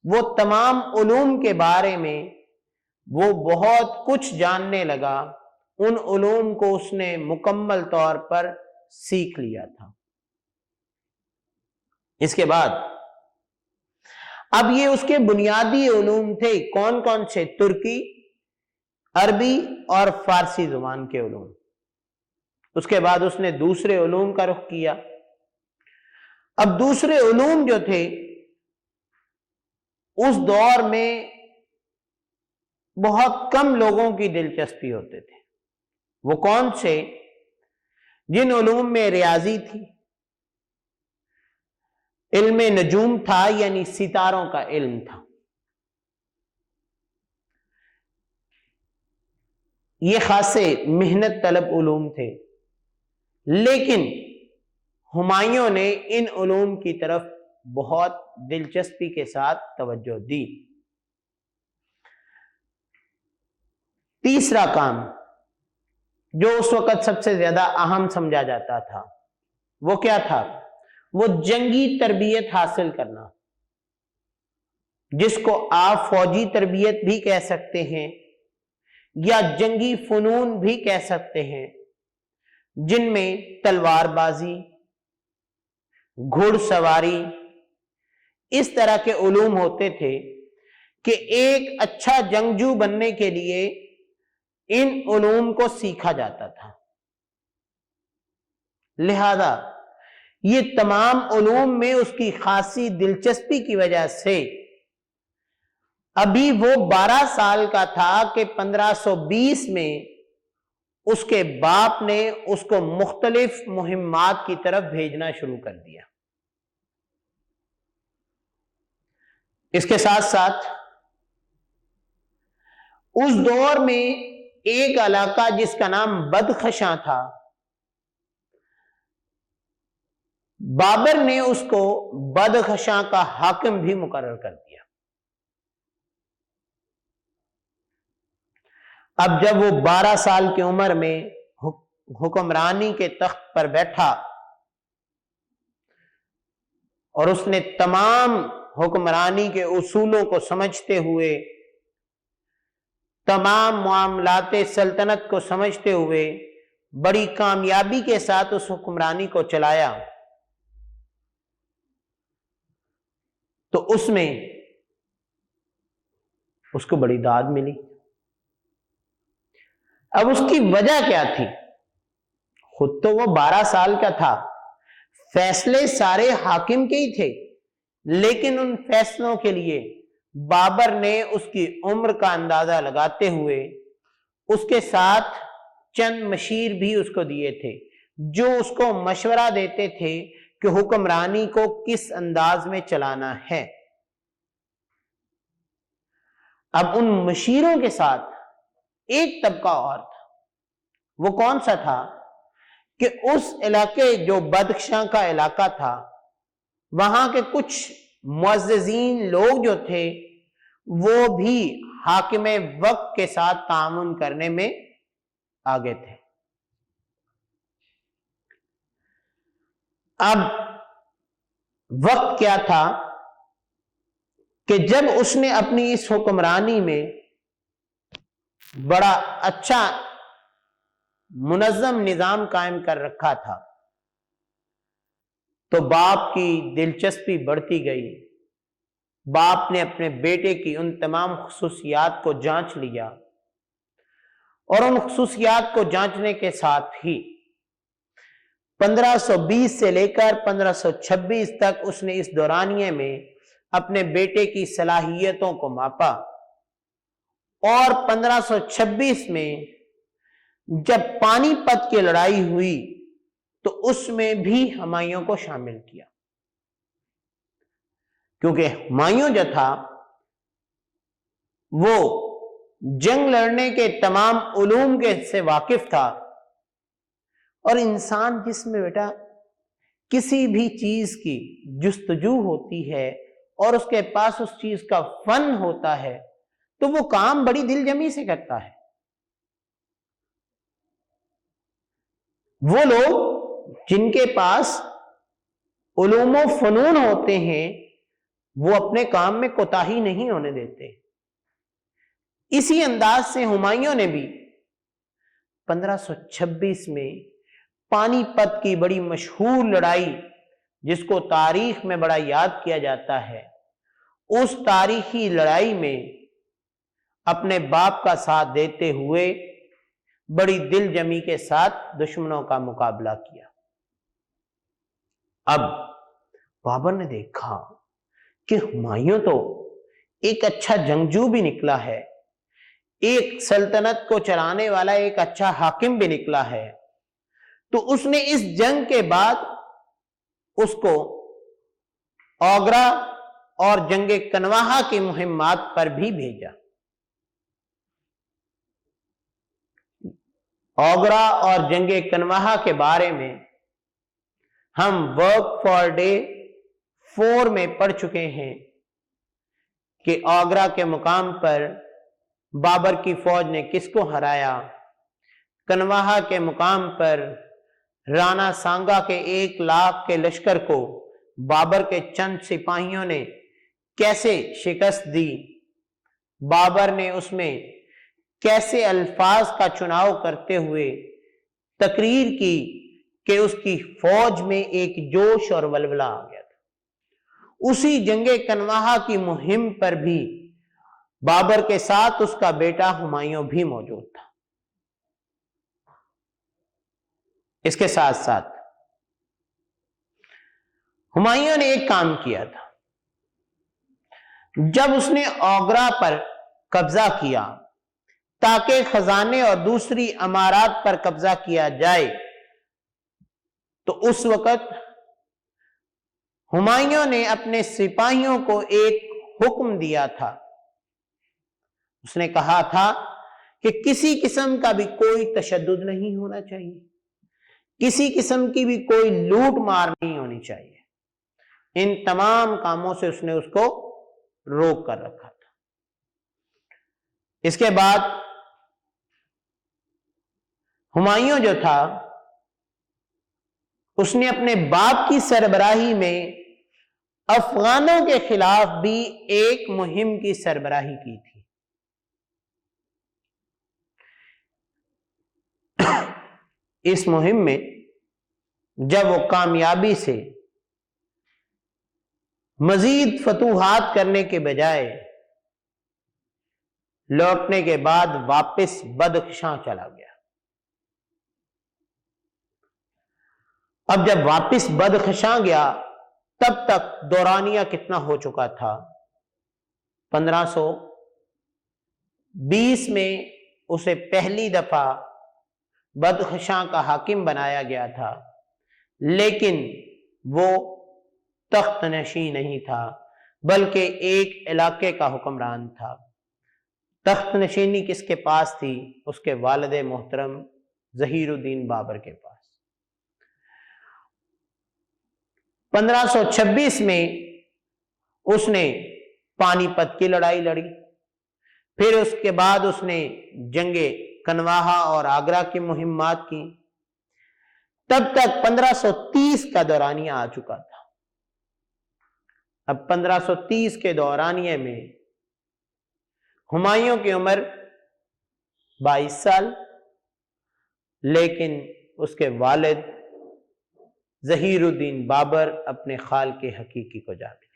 وہ تمام علوم کے بارے میں وہ بہت کچھ جاننے لگا. ان علوم کو اس نے مکمل طور پر سیکھ لیا تھا. اس کے بعد اب یہ اس کے بنیادی علوم تھے. کون کون سے؟ ترکی، عربی اور فارسی زبان کے علوم. اس کے بعد اس نے دوسرے علوم کا رخ کیا. اب دوسرے علوم جو تھے اس دور میں بہت کم لوگوں کی دلچسپی ہوتے تھے. وہ کون سے؟ جن علوم میں ریاضی تھی، علم نجوم تھا یعنی ستاروں کا علم تھا. یہ خاصے محنت طلب علوم تھے، لیکن ہمایوں نے ان علوم کی طرف بہت دلچسپی کے ساتھ توجہ دی. تیسرا کام جو اس وقت سب سے زیادہ اہم سمجھا جاتا تھا، وہ کیا تھا؟ وہ جنگی تربیت حاصل کرنا، جس کو آپ فوجی تربیت بھی کہہ سکتے ہیں یا جنگی فنون بھی کہہ سکتے ہیں، جن میں تلوار بازی، گھڑ سواری، اس طرح کے علوم ہوتے تھے کہ ایک اچھا جنگجو بننے کے لیے ان علوم کو سیکھا جاتا تھا۔ لہذا یہ تمام علوم میں اس کی خاصی دلچسپی کی وجہ سے ابھی وہ 12 سال کا تھا کہ 1520 میں اس کے باپ نے اس کو مختلف مہمات کی طرف بھیجنا شروع کر دیا۔ اس کے ساتھ ساتھ اس دور میں ایک علاقہ جس کا نام بدخشاں تھا، بابر نے اس کو بدخشاں کا حاکم بھی مقرر کر دیا۔ اب جب وہ 12 سال کی عمر میں حکمرانی کے تخت پر بیٹھا اور اس نے تمام حکمرانی کے اصولوں کو سمجھتے ہوئے، تمام معاملات سلطنت کو سمجھتے ہوئے بڑی کامیابی کے ساتھ اس حکمرانی کو چلایا، تو اس میں اس کو بڑی داد ملی۔ اب اس کی وجہ کیا تھی؟ خود تو وہ 12 سال کا تھا، فیصلے سارے حاکم کے ہی تھے، لیکن ان فیصلوں کے لیے بابر نے اس کی عمر کا اندازہ لگاتے ہوئے اس کے ساتھ چند مشیر بھی اس کو دیے تھے، جو اس کو مشورہ دیتے تھے کہ حکمرانی کو کس انداز میں چلانا ہے۔ اب ان مشیروں کے ساتھ ایک طبقہ اور تھا، وہ کون سا تھا؟ کہ اس علاقے جو بدخشاں کا علاقہ تھا، وہاں کے کچھ معززین لوگ جو تھے وہ بھی حاکم وقت کے ساتھ تعاون کرنے میں آگے تھے۔ اب وقت کیا تھا کہ جب اس نے اپنی اس حکمرانی میں بڑا اچھا منظم نظام قائم کر رکھا تھا، تو باپ کی دلچسپی بڑھتی گئی۔ باپ نے اپنے بیٹے کی ان تمام خصوصیات کو جانچ لیا، اور ان خصوصیات کو جانچنے کے ساتھ ہی 1520 سے لے کر 1526 تک اس نے اس دورانیے میں اپنے بیٹے کی صلاحیتوں کو ماپا، اور 1526 میں جب پانی پت کی لڑائی ہوئی تو اس میں بھی ہمایوں کو شامل کیا، کیونکہ ہمایوں جو تھا وہ جنگ لڑنے کے تمام علوم کے سے واقف تھا، اور انسان جس میں بیٹا کسی بھی چیز کی جستجو ہوتی ہے اور اس کے پاس اس چیز کا فن ہوتا ہے تو وہ کام بڑی دل جمی سے کرتا ہے۔ وہ لوگ جن کے پاس علوم و فنون ہوتے ہیں وہ اپنے کام میں کوتاہی نہیں ہونے دیتے۔ اسی انداز سے ہمایوں نے بھی 1526 میں پانی پت کی بڑی مشہور لڑائی، جس کو تاریخ میں بڑا یاد کیا جاتا ہے، اس تاریخی لڑائی میں اپنے باپ کا ساتھ دیتے ہوئے بڑی دل جمی کے ساتھ دشمنوں کا مقابلہ کیا۔ اب بابر نے دیکھا کہ ہمایوں تو ایک اچھا جنگجو بھی نکلا ہے، ایک سلطنت کو چلانے والا ایک اچھا حاکم بھی نکلا ہے، تو اس نے اس جنگ کے بعد اس کو اوگرا اور جنگ کنواہا کی مہمات پر بھی بھیجا۔ اوگرا اور جنگ کنواہا کے بارے میں ہم ورک فار ڈے 4 میں پڑھ چکے ہیں کہ اوگرا کے مقام پر بابر کی فوج نے کس کو ہرایا، کنواہا کے مقام پر رانا سانگا کے 1,00,000 کے لشکر کو بابر کے چند سپاہیوں نے کیسے شکست دی، بابر نے اس میں کیسے الفاظ کا چناؤ کرتے ہوئے تقریر کی کہ اس کی فوج میں ایک جوش اور ولولہ آ گیا تھا۔ اسی جنگ کنواہا کی مہم پر بھی بابر کے ساتھ اس کا بیٹا ہمایوں بھی موجود تھا۔ اس کے ساتھ ساتھ ہمایوں نے ایک کام کیا تھا، جب اس نے اوگرا پر قبضہ کیا تاکہ خزانے اور دوسری امارات پر قبضہ کیا جائے، تو اس وقت ہمایوں نے اپنے سپاہیوں کو ایک حکم دیا تھا۔ اس نے کہا تھا کہ کسی قسم کا بھی کوئی تشدد نہیں ہونا چاہیے، کسی قسم کی بھی کوئی لوٹ مار نہیں ہونی چاہیے۔ ان تمام کاموں سے اس نے اس کو روک کر رکھا تھا۔ اس کے بعد ہمایوں جو تھا، اس نے اپنے باپ کی سربراہی میں افغانوں کے خلاف بھی ایک مہم کی سربراہی کی تھی۔ اس مہم میں جب وہ کامیابی سے مزید فتوحات کرنے کے بجائے لوٹنے کے بعد واپس بدخشاں چلا گیا۔ اب جب واپس بدخشاں گیا، تب تک دورانیہ کتنا ہو چکا تھا؟ 1520 میں اسے پہلی دفعہ بدخشاں کا حاکم بنایا گیا تھا، لیکن وہ تخت نشین نہیں تھا بلکہ ایک علاقے کا حکمران تھا۔ تخت نشینی کس کے پاس تھی؟ اس کے والد محترم ظہیر الدین بابر کے پاس۔ 1526 میں اس نے پانی پت کی لڑائی لڑی، پھر اس کے بعد اس نے جنگ کنواہا اور آگرہ کی مہمات کی۔ تب تک 1530 کا دورانیہ آ چکا تھا۔ اب 1530 کے دورانیے میں ہمایوں کی عمر 22 سال، لیکن اس کے والد ظہیر الدین بابر اپنے خالق حقیقی کو جا ملے۔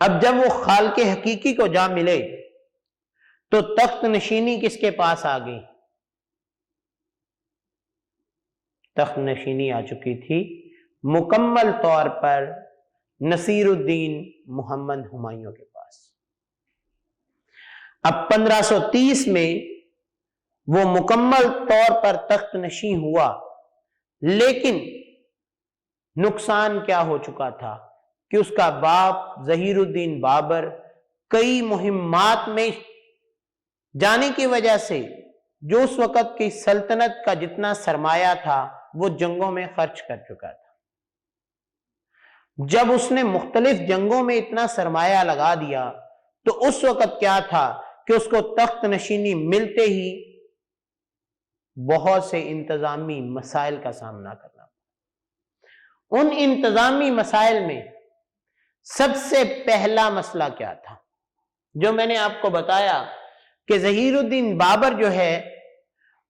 اب جب وہ خالق حقیقی کو جا ملے تو تخت نشینی کس کے پاس آ گئی؟ تخت نشینی آ چکی تھی مکمل طور پر نصیر الدین محمد ہمایوں کے پاس۔ اب 1530 میں وہ مکمل طور پر تخت نشین ہوا، لیکن نقصان کیا ہو چکا تھا کہ اس کا باپ ظہیر الدین بابر کئی مہمات میں جانے کی وجہ سے جو اس وقت کی سلطنت کا جتنا سرمایہ تھا وہ جنگوں میں خرچ کر چکا تھا۔ جب اس نے مختلف جنگوں میں اتنا سرمایہ لگا دیا تو اس وقت کیا تھا کہ اس کو تخت نشینی ملتے ہی بہت سے انتظامی مسائل کا سامنا کرنا پڑا۔ ان انتظامی مسائل میں سب سے پہلا مسئلہ کیا تھا؟ جو میں نے آپ کو بتایا کہ ظہیر الدین بابر جو ہے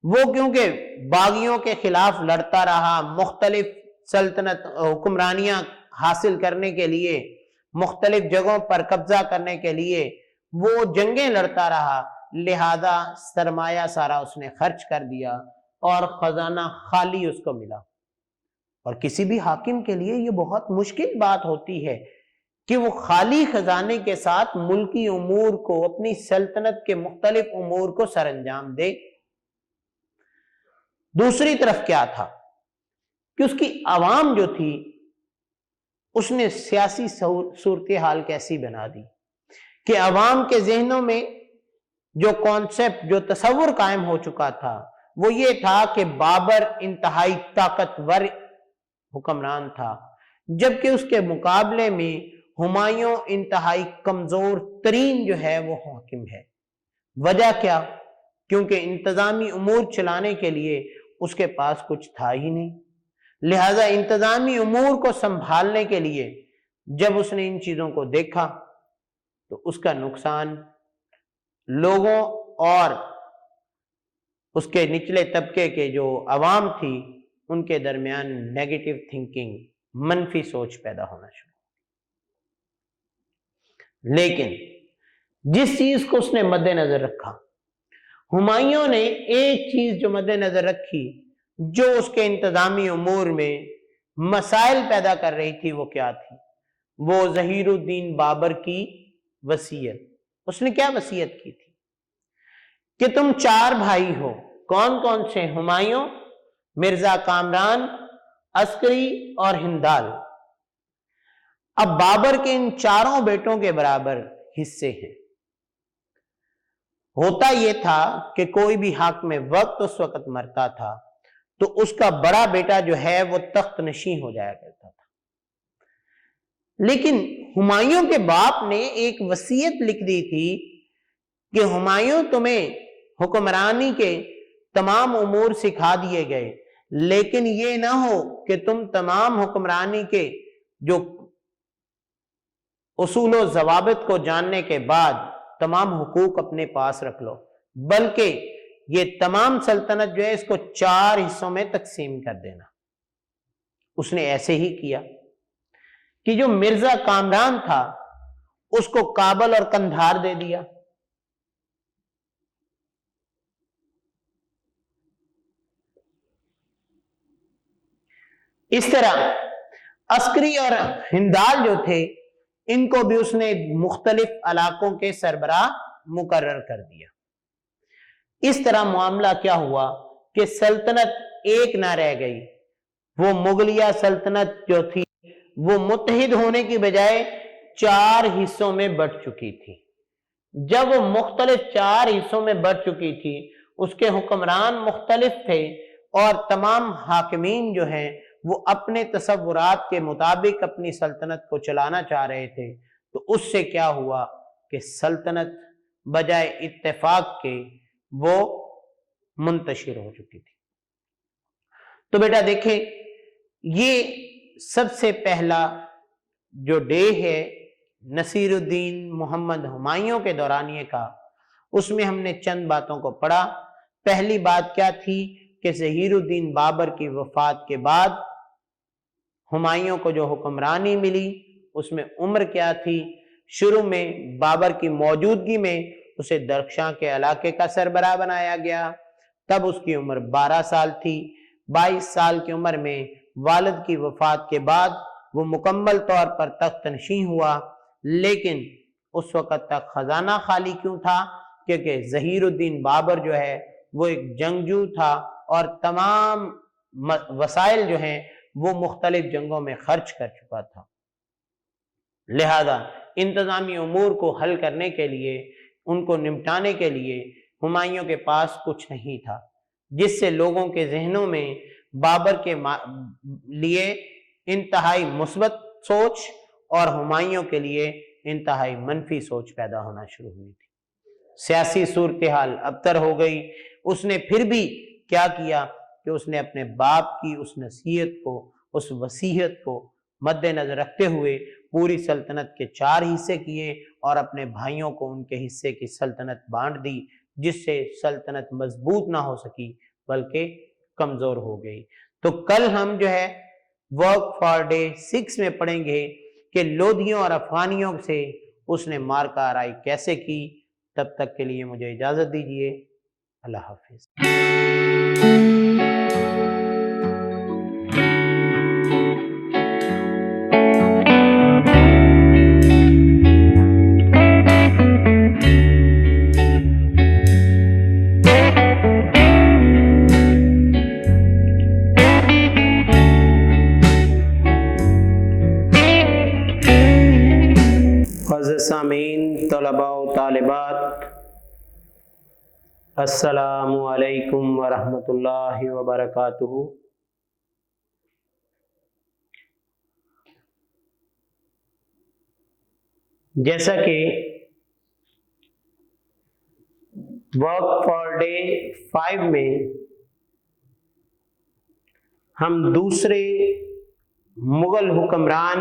وہ کیونکہ باغیوں کے خلاف لڑتا رہا، مختلف سلطنت حکمرانیاں حاصل کرنے کے لیے، مختلف جگہوں پر قبضہ کرنے کے لیے وہ جنگیں لڑتا رہا، لہذا سرمایہ سارا اس نے خرچ کر دیا اور خزانہ خالی اس کو ملا۔ اور کسی بھی حاکم کے لیے یہ بہت مشکل بات ہوتی ہے کہ وہ خالی خزانے کے ساتھ ملکی امور کو، اپنی سلطنت کے مختلف امور کو سر انجام دے۔ دوسری طرف کیا تھا کہ اس کی عوام جو تھی اس نے سیاسی صورتحال کیسی بنا دی کہ عوام کے ذہنوں میں جو کانسیپٹ، جو تصور قائم ہو چکا تھا وہ یہ تھا کہ بابر انتہائی طاقتور حکمران تھا، جبکہ اس کے مقابلے میں ہمایوں انتہائی کمزور ترین جو ہے وہ حاکم ہے۔ وجہ کیا کیونکہ انتظامی امور چلانے کے لیے اس کے پاس کچھ تھا ہی نہیں۔ لہذا انتظامی امور کو سنبھالنے کے لیے جب اس نے ان چیزوں کو دیکھا تو اس کا نقصان لوگوں اور اس کے نچلے طبقے کے جو عوام تھی ان کے درمیان نیگیٹو تھنکنگ، منفی سوچ پیدا ہونا شروع۔ لیکن جس چیز کو اس نے مد نظر رکھا، ہمایوں نے ایک چیز جو مد نظر رکھی جو اس کے انتظامی امور میں مسائل پیدا کر رہی تھی، وہ کیا تھی؟ وہ ظہیر الدین بابر کی وصیت۔ اس نے کیا وصیت کی تھی کہ تم 4 بھائی ہو، کون کون سے؟ ہمایوں، مرزا کامران، عسکری اور ہندال۔ اب بابر کے ان 4 بیٹوں کے برابر حصے ہیں۔ ہوتا یہ تھا کہ کوئی بھی حاکم وقت اس وقت مرتا تھا تو اس کا بڑا بیٹا جو ہے وہ تخت نشین ہو جایا کرتا تھا، لیکن ہمایوں کے باپ نے ایک وصیت لکھ دی تھی کہ ہمایوں تمہیں حکمرانی کے تمام امور سکھا دیے گئے، لیکن یہ نہ ہو کہ تم تمام حکمرانی کے جو اصول و ضوابط کو جاننے کے بعد تمام حقوق اپنے پاس رکھ لو، بلکہ یہ تمام سلطنت جو ہے اس کو 4 حصوں میں تقسیم کر دینا۔ اس نے ایسے ہی کیا کہ جو مرزا کامران تھا اس کو کابل اور قندھار دے دیا، اس طرح عسکری اور ہندال جو تھے ان کو بھی اس نے مختلف علاقوں کے سربراہ مقرر کر دیا۔ اس طرح معاملہ کیا ہوا کہ سلطنت ایک نہ رہ گئی، وہ مغلیہ سلطنت جو تھی وہ متحد ہونے کی بجائے 4 حصوں میں بٹ چکی تھی۔ جب وہ مختلف 4 حصوں میں بٹ چکی تھی، اس کے حکمران مختلف تھے اور تمام حاکمین جو ہیں وہ اپنے تصورات کے مطابق اپنی سلطنت کو چلانا چاہ رہے تھے، تو اس سے کیا ہوا کہ سلطنت بجائے اتفاق کے وہ منتشر ہو چکی تھی۔ تو بیٹا دیکھیں، یہ سب سے پہلا جو ڈے ہے نصیر الدین محمد ہمایوں کے دورانیے کا، اس میں ہم نے چند باتوں کو پڑھا۔ پہلی بات کیا تھی کہ ظہیر الدین بابر کی وفات کے بعد ہمایوں کو جو حکمرانی ملی اس میں عمر کیا تھی؟ شروع میں بابر کی موجودگی میں اسے درخشاں کے علاقے کا سربراہ بنایا گیا، تب اس کی عمر 12 سال تھی۔ 22 سال کی عمر میں والد کی وفات کے بعد وہ مکمل طور پر تخت نشین ہوا، لیکن اس وقت تک خزانہ خالی کیوں تھا؟ کیونکہ ظہیر الدین بابر جو ہے وہ ایک جنگجو تھا اور تمام وسائل جو ہیں وہ مختلف جنگوں میں خرچ کر چکا تھا، لہذا انتظامی امور کو حل کرنے کے لیے، ان کو نمٹانے کے لیے ہمایوں کے پاس کچھ نہیں تھا، جس سے لوگوں کے ذہنوں میں بابر کے لیے انتہائی مثبت سوچ اور ہمایوں کے لیے انتہائی منفی سوچ پیدا ہونا شروع ہوئی تھی۔ سیاسی صورتحال ابتر ہو گئی۔ اس نے پھر بھی کیا کیا کہ اس نے اپنے باپ کی اس نصیحت کو، اس وصیت کو مد نظر رکھتے ہوئے پوری سلطنت کے 4 حصے کیے اور اپنے بھائیوں کو ان کے حصے کی سلطنت بانٹ دی، جس سے سلطنت مضبوط نہ ہو سکی بلکہ کمزور ہو گئی۔ تو کل ہم جو ہے ورک فار ڈے 6 میں پڑھیں گے کہ لودھیوں اور افغانیوں سے اس نے مارکہ آرائی کیسے کی۔ تب تک کے لیے مجھے اجازت دیجیے، اللہ حافظ۔ سامعین، طلباء و طالبات، السلام علیکم ورحمۃ اللہ وبرکاتہ۔ جیسا کہ ورک فار ڈے 5 میں ہم دوسرے مغل حکمران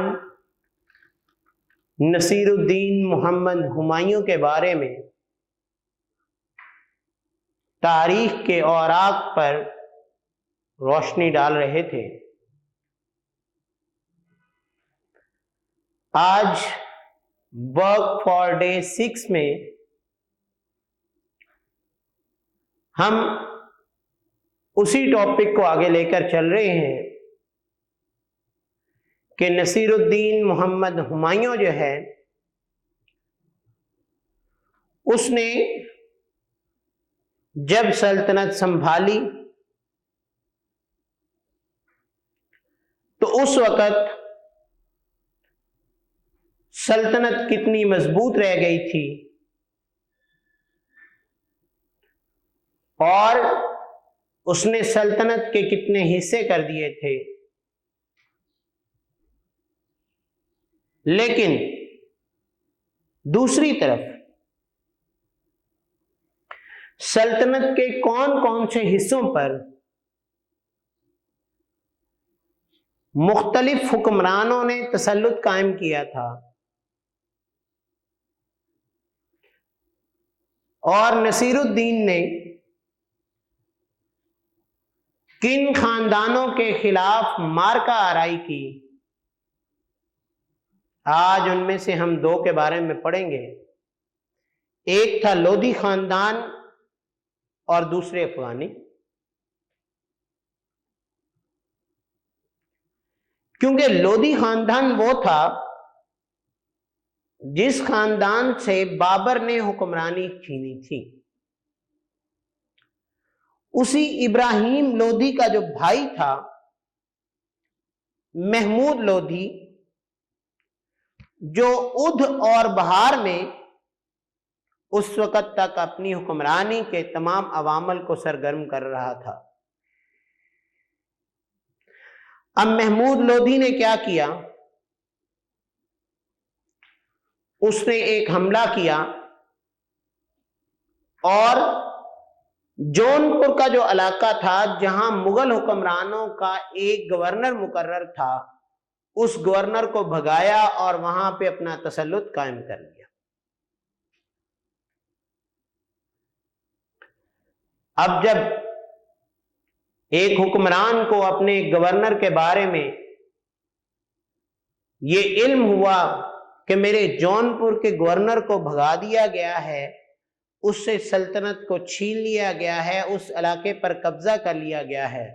نصیر الدین محمد ہمایوں کے بارے میں تاریخ کے اوراق پر روشنی ڈال رہے تھے۔ آج ورک فار ڈے 6 میں ہم اسی ٹاپک کو آگے لے کر چل رہے ہیں کہ نصیر الدین محمد ہمایوں جو ہے اس نے جب سلطنت سنبھالی تو اس وقت سلطنت کتنی مضبوط رہ گئی تھی اور اس نے سلطنت کے کتنے حصے کر دیے تھے، لیکن دوسری طرف سلطنت کے کون کون سے حصوں پر مختلف حکمرانوں نے تسلط قائم کیا تھا اور نصیر الدین نے کن خاندانوں کے خلاف مارکہ آرائی کی، آج ان میں سے ہم 2 کے بارے میں پڑھیں گے۔ ایک تھا لودھی خاندان اور دوسرے افغانی۔ کیونکہ لودھی خاندان وہ تھا جس خاندان سے بابر نے حکمرانی چھینی تھی۔ اسی ابراہیم لودھی کا جو بھائی تھا محمود لودھی، جو اودھ اور بہار میں اس وقت تک اپنی حکمرانی کے تمام عوامل کو سرگرم کر رہا تھا۔ اب محمود لودھی نے کیا کیا؟ اس نے ایک حملہ کیا اور جون پور کا جو علاقہ تھا جہاں مغل حکمرانوں کا ایک گورنر مقرر تھا، اس گورنر کو بھگایا اور وہاں پہ اپنا تسلط قائم کر لیا۔ اب جب ایک حکمران کو اپنے گورنر کے بارے میں یہ علم ہوا کہ میرے جون پور کے گورنر کو بھگا دیا گیا ہے، اس سے سلطنت کو چھین لیا گیا ہے، اس علاقے پر قبضہ کر لیا گیا ہے،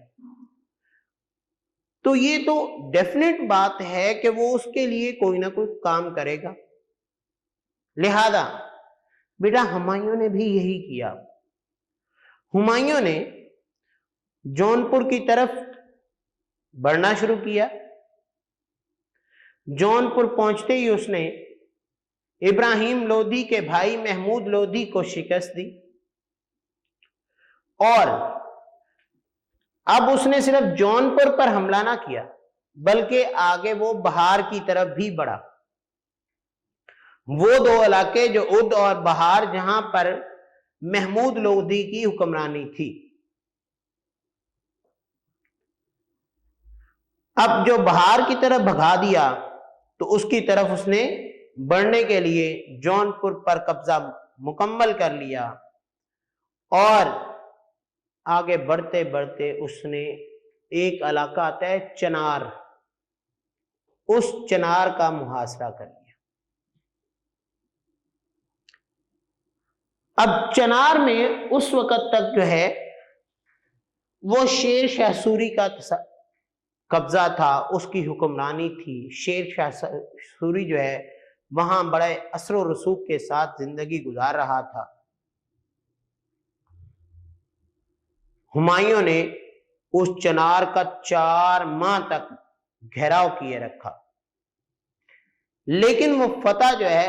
تو یہ تو ڈیفینیٹ بات ہے کہ وہ اس کے لیے کوئی نہ کوئی کام کرے گا۔ لہذا بیٹا ہمایوں نے بھی یہی کیا۔ ہمایوں نے جون پور کی طرف بڑھنا شروع کیا۔ جون پور پہنچتے ہی اس نے ابراہیم لودھی کے بھائی محمود لودھی کو شکست دی، اور اب اس نے صرف جون پور پر حملہ نہ کیا بلکہ آگے وہ بہار کی طرف بھی بڑھا۔ وہ 2 علاقے جو اودھ اور بہار جہاں پر محمود لودھی کی حکمرانی تھی، اب جو بہار کی طرف بھگا دیا تو اس کی طرف اس نے بڑھنے کے لیے جون پور پر قبضہ مکمل کر لیا، اور آگے بڑھتے بڑھتے اس نے ایک علاقہ آتا ہے چنار، اس چنار کا محاصرہ کر لیا۔ اب چنار میں اس وقت تک جو ہے وہ شیر شاہ سوری کا قبضہ تھا، اس کی حکمرانی تھی۔ شیر شاہ سوری جو ہے وہاں بڑے اثر و رسوخ کے ساتھ زندگی گزار رہا تھا۔ ہمایوں نے اس چنار کا 4 ماہ تک گھیراؤ کیے رکھا، لیکن وہ فتح جو ہے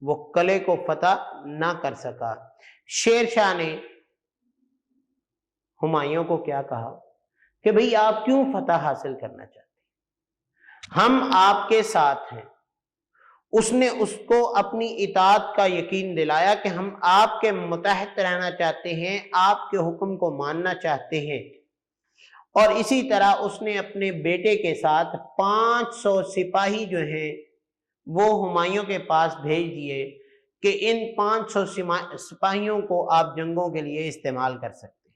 وہ قلعے کو فتح نہ کر سکا۔ شیر شاہ نے ہمایوں کو کیا کہا کہ بھئی آپ کیوں فتح حاصل کرنا چاہتے ہیں؟ ہم آپ کے ساتھ ہیں، اس نے اس کو اپنی اطاعت کا یقین دلایا کہ ہم آپ کے متحد رہنا چاہتے ہیں، آپ کے حکم کو ماننا چاہتے ہیں۔ اور اسی طرح اس نے اپنے بیٹے کے ساتھ 500 سپاہی جو ہیں وہ ہمایوں کے پاس بھیج دیے کہ ان 500 سپاہیوں کو آپ جنگوں کے لیے استعمال کر سکتے ہیں۔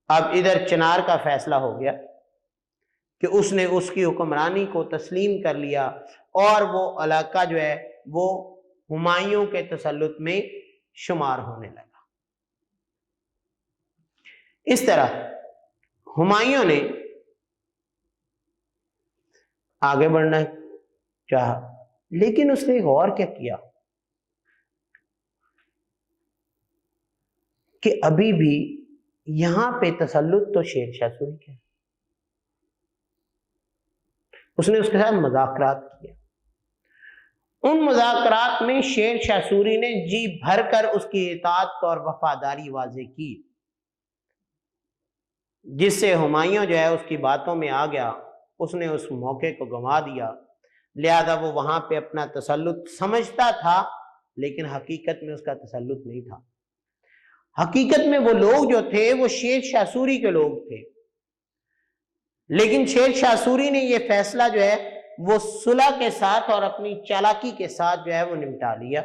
اب ادھر چنار کا فیصلہ ہو گیا کہ اس نے اس کی حکمرانی کو تسلیم کر لیا اور وہ علاقہ جو ہے وہ ہمایوں کے تسلط میں شمار ہونے لگا۔ اس طرح ہمایوں نے آگے بڑھنا چاہا، لیکن اس نے غور کیا کیا کہ ابھی بھی یہاں پہ تسلط تو شیر شاہ سوری کا ہے۔ اس نے اس کے ساتھ مذاکرات کیا، ان مذاکرات میں شیر شاہ سوری نے جی بھر کر اس کی اطاعت اور وفاداری واضح کی، جس سے ہمایوں جو ہے اس کی باتوں میں آ گیا، اس نے اس موقع کو گنوا دیا، لہذا وہ وہاں پہ اپنا تسلط سمجھتا تھا لیکن حقیقت میں اس کا تسلط نہیں تھا۔ حقیقت میں وہ لوگ جو تھے وہ شیر شاہ سوری کے لوگ تھے، لیکن شیر شاہ سوری نے یہ فیصلہ جو ہے وہ صلح کے ساتھ اور اپنی چالاکی کے ساتھ جو ہے وہ نمٹا لیا۔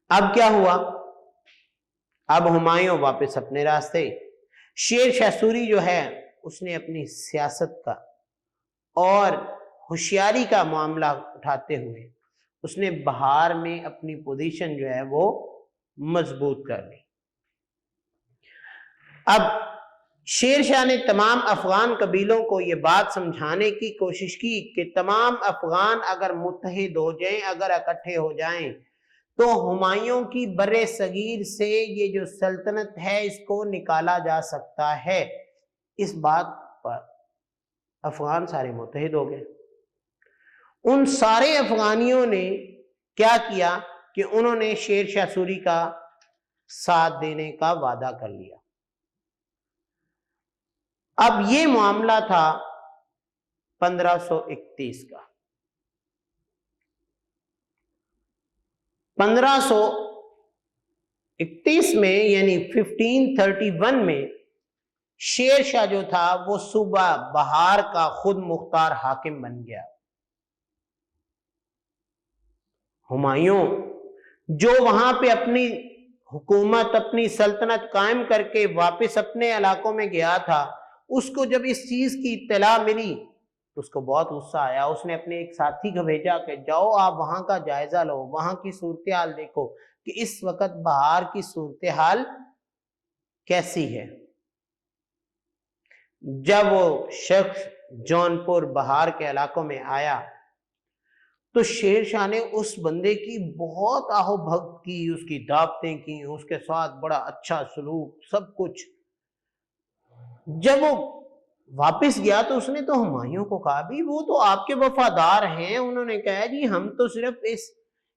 اب کیا ہوا؟ اب ہمایوں واپس اپنے راستے، شیر شاہ سوری جو ہے اس نے اپنی سیاست کا اور ہوشیاری کا معاملہ اٹھاتے ہوئے اس نے بہار میں اپنی پوزیشن جو ہے وہ مضبوط کر لی۔ اب شیر شاہ نے تمام افغان قبیلوں کو یہ بات سمجھانے کی کوشش کی کہ تمام افغان اگر متحد ہو جائیں، اگر اکٹھے ہو جائیں تو ہمایوں کی بر صغیر سے یہ جو سلطنت ہے اس کو نکالا جا سکتا ہے۔ اس بات پر افغان سارے متحد ہو گئے۔ ان سارے افغانیوں نے کیا کیا کہ انہوں نے شیر شاہ سوری کا ساتھ دینے کا وعدہ کر لیا۔ اب یہ معاملہ تھا 1531 کا۔ 1531 میں یعنی 1531 میں شیر شاہ جو تھا وہ صوبہ بہار کا خود مختار حاکم بن گیا۔ ہمایوں جو وہاں پہ اپنی حکومت، اپنی سلطنت قائم کر کے واپس اپنے علاقوں میں گیا تھا، اس کو جب اس چیز کی اطلاع ملی تو اس کو بہت غصہ آیا۔ اس نے اپنے ایک ساتھی کو بھیجا کہ جاؤ آپ وہاں کا جائزہ لو، وہاں کی صورتحال دیکھو کہ اس وقت بہار کی صورتحال کیسی ہے۔ جب وہ شخص جونپور بہار کے علاقوں میں آیا تو شیر شاہ نے اس بندے کی بہت آہو بھگت کی، اس کی دعوتیں کی، اس کے ساتھ بڑا اچھا سلوک، سب کچھ۔ جب وہ واپس گیا تو اس نے تو ہمایوں کو کہا بھی وہ تو آپ کے وفادار ہیں۔ انہوں نے کہا جی ہم تو صرف اس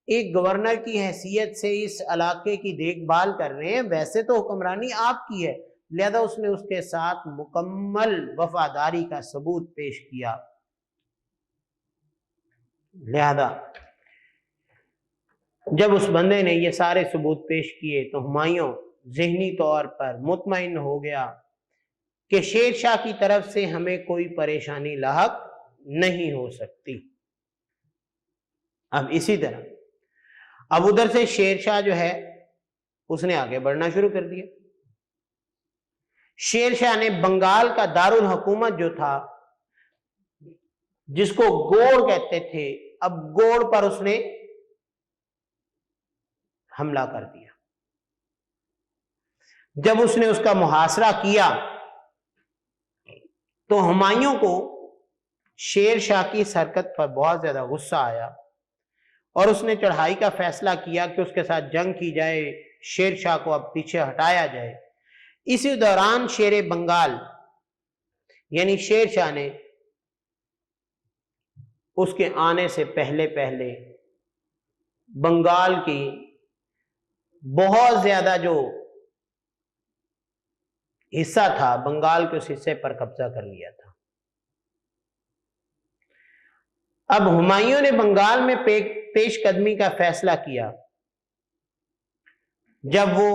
ایک گورنر کی حیثیت سے اس علاقے کی دیکھ بھال کر رہے ہیں، ویسے تو حکمرانی آپ کی ہے۔ لہذا اس نے اس کے ساتھ مکمل وفاداری کا ثبوت پیش کیا۔ لہذا جب اس بندے نے یہ سارے ثبوت پیش کیے تو ہمایوں ذہنی طور پر مطمئن ہو گیا کہ شیر شاہ کی طرف سے ہمیں کوئی پریشانی لاحق نہیں ہو سکتی۔ اب اسی طرح اب ادھر سے شیر شاہ جو ہے اس نے آگے بڑھنا شروع کر دیا۔ شیر شاہ نے بنگال کا دارالحکومت جو تھا جس کو گوڑ کہتے تھے، اب گوڑ پر اس نے حملہ کر دیا۔ جب اس نے اس کا محاصرہ کیا تو ہمایوں کو شیر شاہ کی حرکت پر بہت زیادہ غصہ آیا اور اس نے چڑھائی کا فیصلہ کیا کہ اس کے ساتھ جنگ کی جائے، شیر شاہ کو اب پیچھے ہٹایا جائے۔ اسی دوران شیر بنگال یعنی شیر شاہ نے اس کے آنے سے پہلے بنگال کی بہت زیادہ جو حصہ تھا، بنگال کے اس حصے پر قبضہ کر لیا تھا۔ اب ہمایوں نے بنگال میں پیش قدمی کا فیصلہ کیا. جب وہ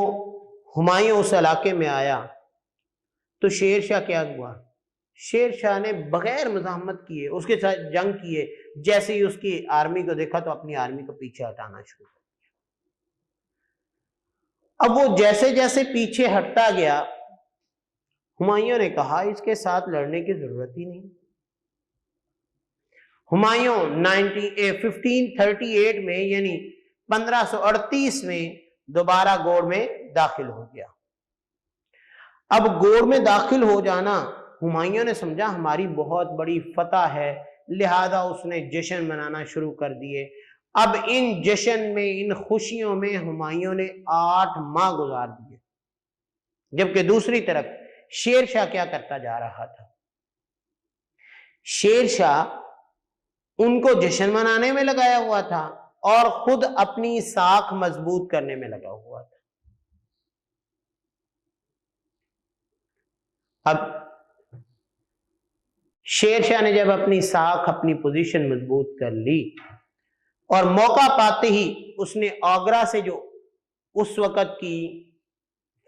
ہمایوں اس علاقے میں آیا تو شیر شاہ کیا ہوا؟ شیر شاہ نے بغیر مزاحمت کیے اس کے ساتھ جنگ کیے. جیسے ہی اس کی آرمی کو دیکھا تو اپنی آرمی کو پیچھے ہٹانا شروع کر دیا. اب وہ جیسے جیسے پیچھے ہٹتا گیا، ہمایوں نے کہا اس کے ساتھ لڑنے کی ضرورت ہی نہیں. ہمایوں 1538 میں یعنی 1538 میں دوبارہ گوڑ میں داخل ہو گیا. اب گوڑ میں داخل ہو جانا، ہمایوں نے سمجھا ہماری بہت بڑی فتح ہے، لہذا اس نے جشن منانا شروع کر دیے. اب ان جشن میں، ان خوشیوں میں ہمایوں نے 8 ماہ گزار دیے. جبکہ دوسری طرف شیر شاہ کیا کرتا جا رہا تھا؟ شیر شاہ ان کو جشن منانے میں لگایا ہوا تھا اور خود اپنی ساکھ مضبوط کرنے میں لگا ہوا تھا. اب شیر شاہ نے جب اپنی ساکھ، اپنی پوزیشن مضبوط کر لی اور موقع پاتے ہی اس نے آگرہ سے جو اس وقت کی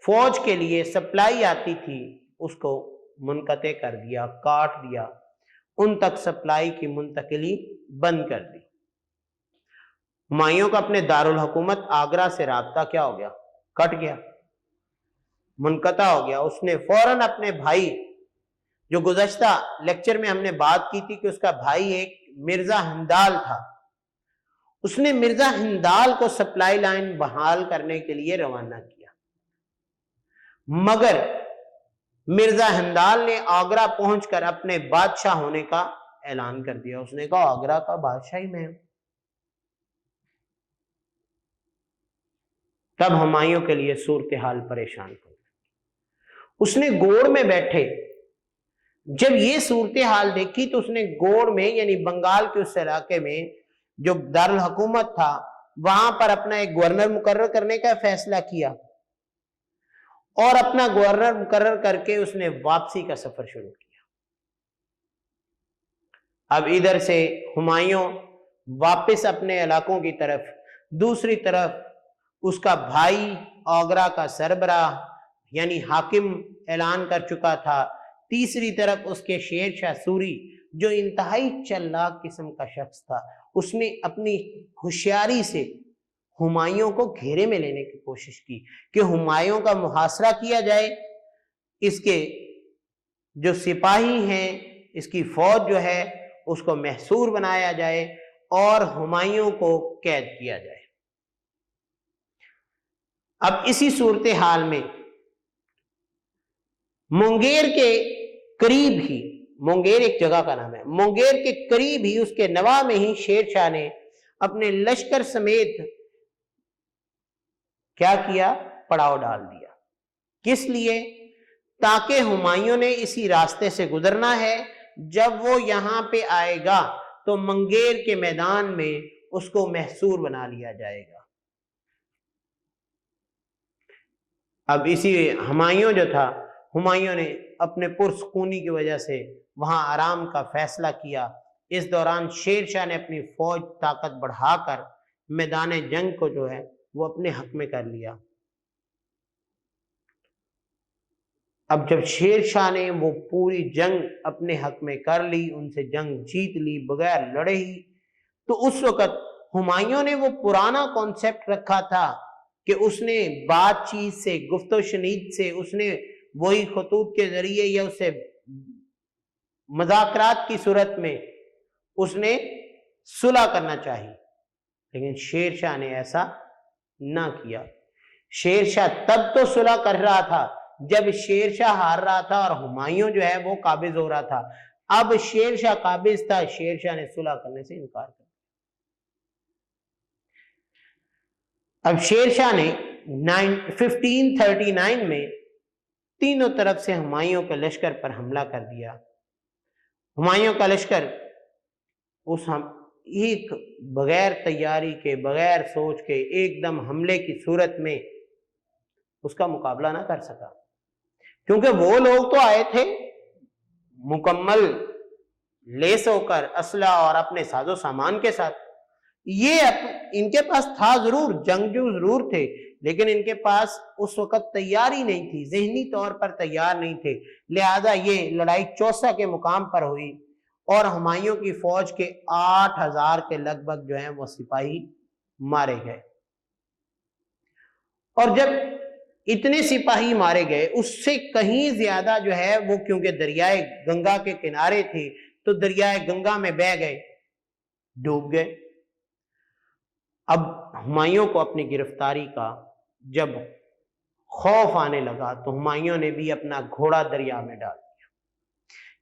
فوج کے لیے سپلائی آتی تھی اس کو منقطع کر دیا، کاٹ دیا، ان تک سپلائی کی منتقلی بند کر دی. ہمایوں کا اپنے دارالحکومت آگرہ سے رابطہ کیا ہو گیا؟ کٹ گیا، منقطع ہو گیا. اس نے فوراً اپنے بھائی، جو گزشتہ لیکچر میں ہم نے بات کی تھی کہ اس کا بھائی ایک مرزا ہندال تھا، اس نے مرزا ہندال کو سپلائی لائن بحال کرنے کے لیے روانہ کیا. مگر مرزا ہندال نے آگرہ پہنچ کر اپنے بادشاہ ہونے کا اعلان کر دیا. اس نے کہا آگرہ کا بادشاہ ہی میں ہوں. تب ہمایوں کے لیے صورتحال پریشان کر. اس نے گوڑ میں بیٹھے جب یہ صورتحال دیکھی تو اس نے گوڑ میں یعنی بنگال کے اس علاقے میں جو دارالحکومت تھا وہاں پر اپنا ایک گورنر مقرر کرنے کا فیصلہ کیا اور اپنا گورنر مقرر کر کے اس نے واپسی کا سفر شروع کیا. اب ادھر سے ہمایوں واپس اپنے علاقوں کی طرف، دوسری طرف اس کا بھائی آگرہ کا سربراہ یعنی حاکم اعلان کر چکا تھا، تیسری طرف اس کے شیر شاہ سوری جو انتہائی چالاک قسم کا شخص تھا، اس نے اپنی ہوشیاری سے ہمایوں کو گھیرے میں لینے کی کوشش کی کہ ہمایوں کا محاصرہ کیا جائے، اس کے جو سپاہی ہیں، اس کی فوج جو ہے اس کو محصور بنایا جائے اور ہمایوں کو قید کیا جائے. اب اسی صورتحال میں مونگیر کے قریب ہی، مونگیر ایک جگہ کا نام ہے، مونگیر کے قریب ہی اس کے نواح میں ہی شیر شاہ نے اپنے لشکر سمیت کیا کیا؟ پڑاؤ ڈال دیا. کس لیے؟ تاکہ ہمایوں نے اسی راستے سے گزرنا ہے، جب وہ یہاں پہ آئے گا تو منگیر کے میدان میں اس کو محصور بنا لیا جائے گا. اب اسی ہمایوں جو تھا، ہمایوں نے اپنے پرسکونی کی وجہ سے وہاں آرام کا فیصلہ کیا. اس دوران شیر شاہ نے اپنی فوج طاقت بڑھا کر میدان جنگ کو جو ہے وہ اپنے حق میں کر لیا. اب جب شیر شاہ نے وہ پوری جنگ اپنے حق میں کر لی، ان سے جنگ جیت لی بغیر لڑے ہی، تو اس وقت ہمایوں نے وہ پرانا کانسیپٹ رکھا تھا کہ اس نے بات چیت سے، گفت و شنید سے، اس نے وہی خطوط کے ذریعے یا اس سے مذاکرات کی صورت میں اس نے صلح کرنا چاہی. لیکن شیر شاہ نے ایسا نہ کیا. شیر شاہ تب تو صلح کر رہا تھا جب شیر شاہ ہار رہا تھا اور ہمایوں جو ہے وہ قابض ہو رہا تھا. اب شیر شاہ قابض تھا، شیر شاہ نے صلح کرنے سے انکار کر دیا. اب شیر شاہ نے 1539 میں تینوں طرف سے ہمایوں کے لشکر پر حملہ کر دیا. ہمایوں کا لشکر اس ایک بغیر تیاری کے، بغیر سوچ کے ایک دم حملے کی صورت میں اس کا مقابلہ نہ کر سکا، کیونکہ وہ لوگ تو آئے تھے مکمل لیس ہو کر اسلحہ اور اپنے ساز و سامان کے ساتھ. یہ ان کے پاس تھا ضرور، جنگجو ضرور تھے، لیکن ان کے پاس اس وقت تیاری نہیں تھی، ذہنی طور پر تیار نہیں تھے. لہذا یہ لڑائی چوسا کے مقام پر ہوئی اور ہمایوں کی فوج کے 8,000 کے لگ بھگ جو ہیں وہ سپاہی مارے گئے. اور جب اتنے سپاہی مارے گئے، اس سے کہیں زیادہ جو ہے وہ کیونکہ دریائے گنگا کے کنارے تھے تو دریائے گنگا میں بہہ گئے، ڈوب گئے. اب ہمایوں کو اپنی گرفتاری کا جب خوف آنے لگا تو ہمایوں نے بھی اپنا گھوڑا دریا میں ڈال دیا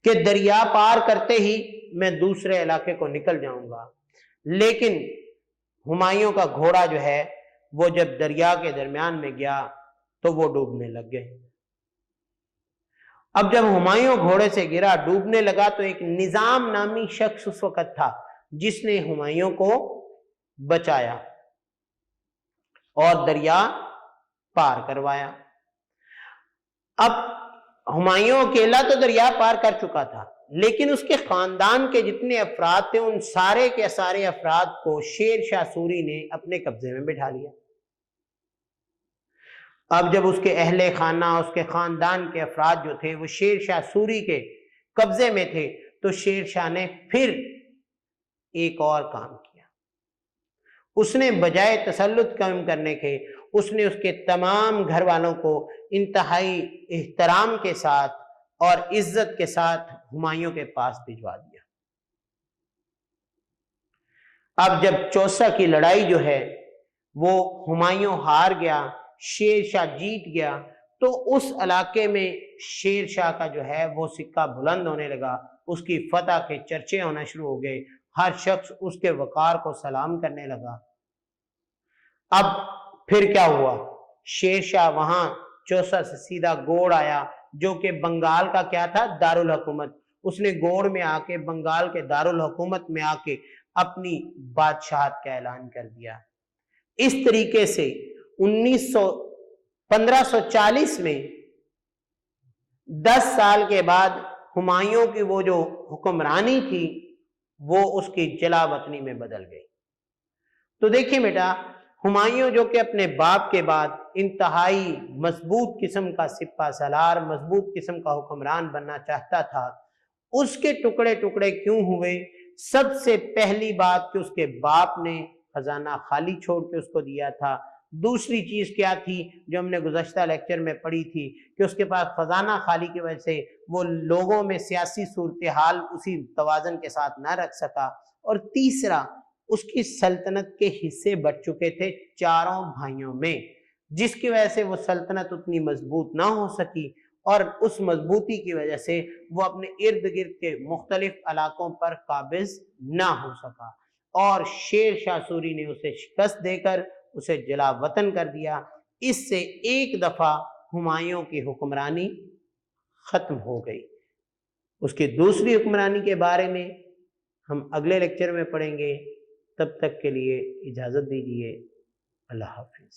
کہ دریا پار کرتے ہی میں دوسرے علاقے کو نکل جاؤں گا. لیکن ہمایوں کا گھوڑا جو ہے وہ جب دریا کے درمیان میں گیا تو وہ ڈوبنے لگ گئے. اب جب ہمایوں گھوڑے سے گرا، ڈوبنے لگا، تو ایک نظام نامی شخص اس وقت تھا جس نے ہمایوں کو بچایا اور دریا پار کروایا. اب ہمایوں اکیلا تو دریا پار کر چکا تھا، لیکن اس کے خاندان کے جتنے افراد تھے ان سارے کے سارے افراد کو شیر شاہ سوری نے اپنے قبضے میں بٹھا لیا. اب جب اس کے اہل خانہ، اس کے خاندان کے افراد جو تھے وہ شیر شاہ سوری کے قبضے میں تھے، تو شیر شاہ نے پھر ایک اور کام کیا. اس نے بجائے تسلط قائم کرنے کے، اس نے اس کے تمام گھر والوں کو انتہائی احترام کے ساتھ اور عزت کے ساتھ ہمایوں کے پاس بھجوا دیا. اب جب چوسا کی لڑائی جو ہے وہ ہمایوں ہار گیا، شیر شاہ جیت گیا، تو اس علاقے میں شیر شاہ کا جو ہے وہ سکہ بلند ہونے لگا، اس کی فتح کے چرچے ہونا شروع ہو گئے، ہر شخص اس کے وقار کو سلام کرنے لگا. اب پھر کیا ہوا؟ شیر شاہ وہاں چوسا سے سیدھا گوڑ آیا، جو کہ بنگال کا کیا تھا؟ دارالحکومت. اس نے گوڑ میں آ کے، بنگال کے دارالحکومت میں آ کے اپنی بادشاہت کا اعلان کر دیا. اس طریقے سے 1540 میں 10 سال کے بعد ہمایوں کی وہ جو حکمرانی تھی وہ اس کی جلا وطنی میں بدل گئی. تو دیکھیں بیٹا، ہمایوں جو کہ اپنے باپ کے بعد انتہائی مضبوط قسم کا سپہ سالار، مضبوط قسم کا حکمران بننا چاہتا تھا، اس کے ٹکڑے ٹکڑے کیوں ہوئے؟ سب سے پہلی بات کہ اس کے باپ نے خزانہ خالی چھوڑ کے اس کو دیا تھا. دوسری چیز کیا تھی جو ہم نے گزشتہ لیکچر میں پڑھی تھی کہ اس کے پاس خزانہ خالی کی وجہ سے وہ لوگوں میں سیاسی صورتحال اسی توازن کے ساتھ نہ رکھ سکا. اور تیسرا، اس کی سلطنت کے حصے بٹ چکے تھے چاروں بھائیوں میں، جس کی وجہ سے وہ سلطنت اتنی مضبوط نہ ہو سکی، اور اس مضبوطی کی وجہ سے وہ اپنے ارد گرد کے مختلف علاقوں پر قابض نہ ہو سکا، اور شیر شاہ سوری نے اسے شکست دے کر اسے جلا وطن کر دیا. اس سے ایک دفعہ ہمایوں کی حکمرانی ختم ہو گئی. اس کی دوسری حکمرانی کے بارے میں ہم اگلے لیکچر میں پڑھیں گے. تب تک کے لیے اجازت دیجیے. اللہ حافظ.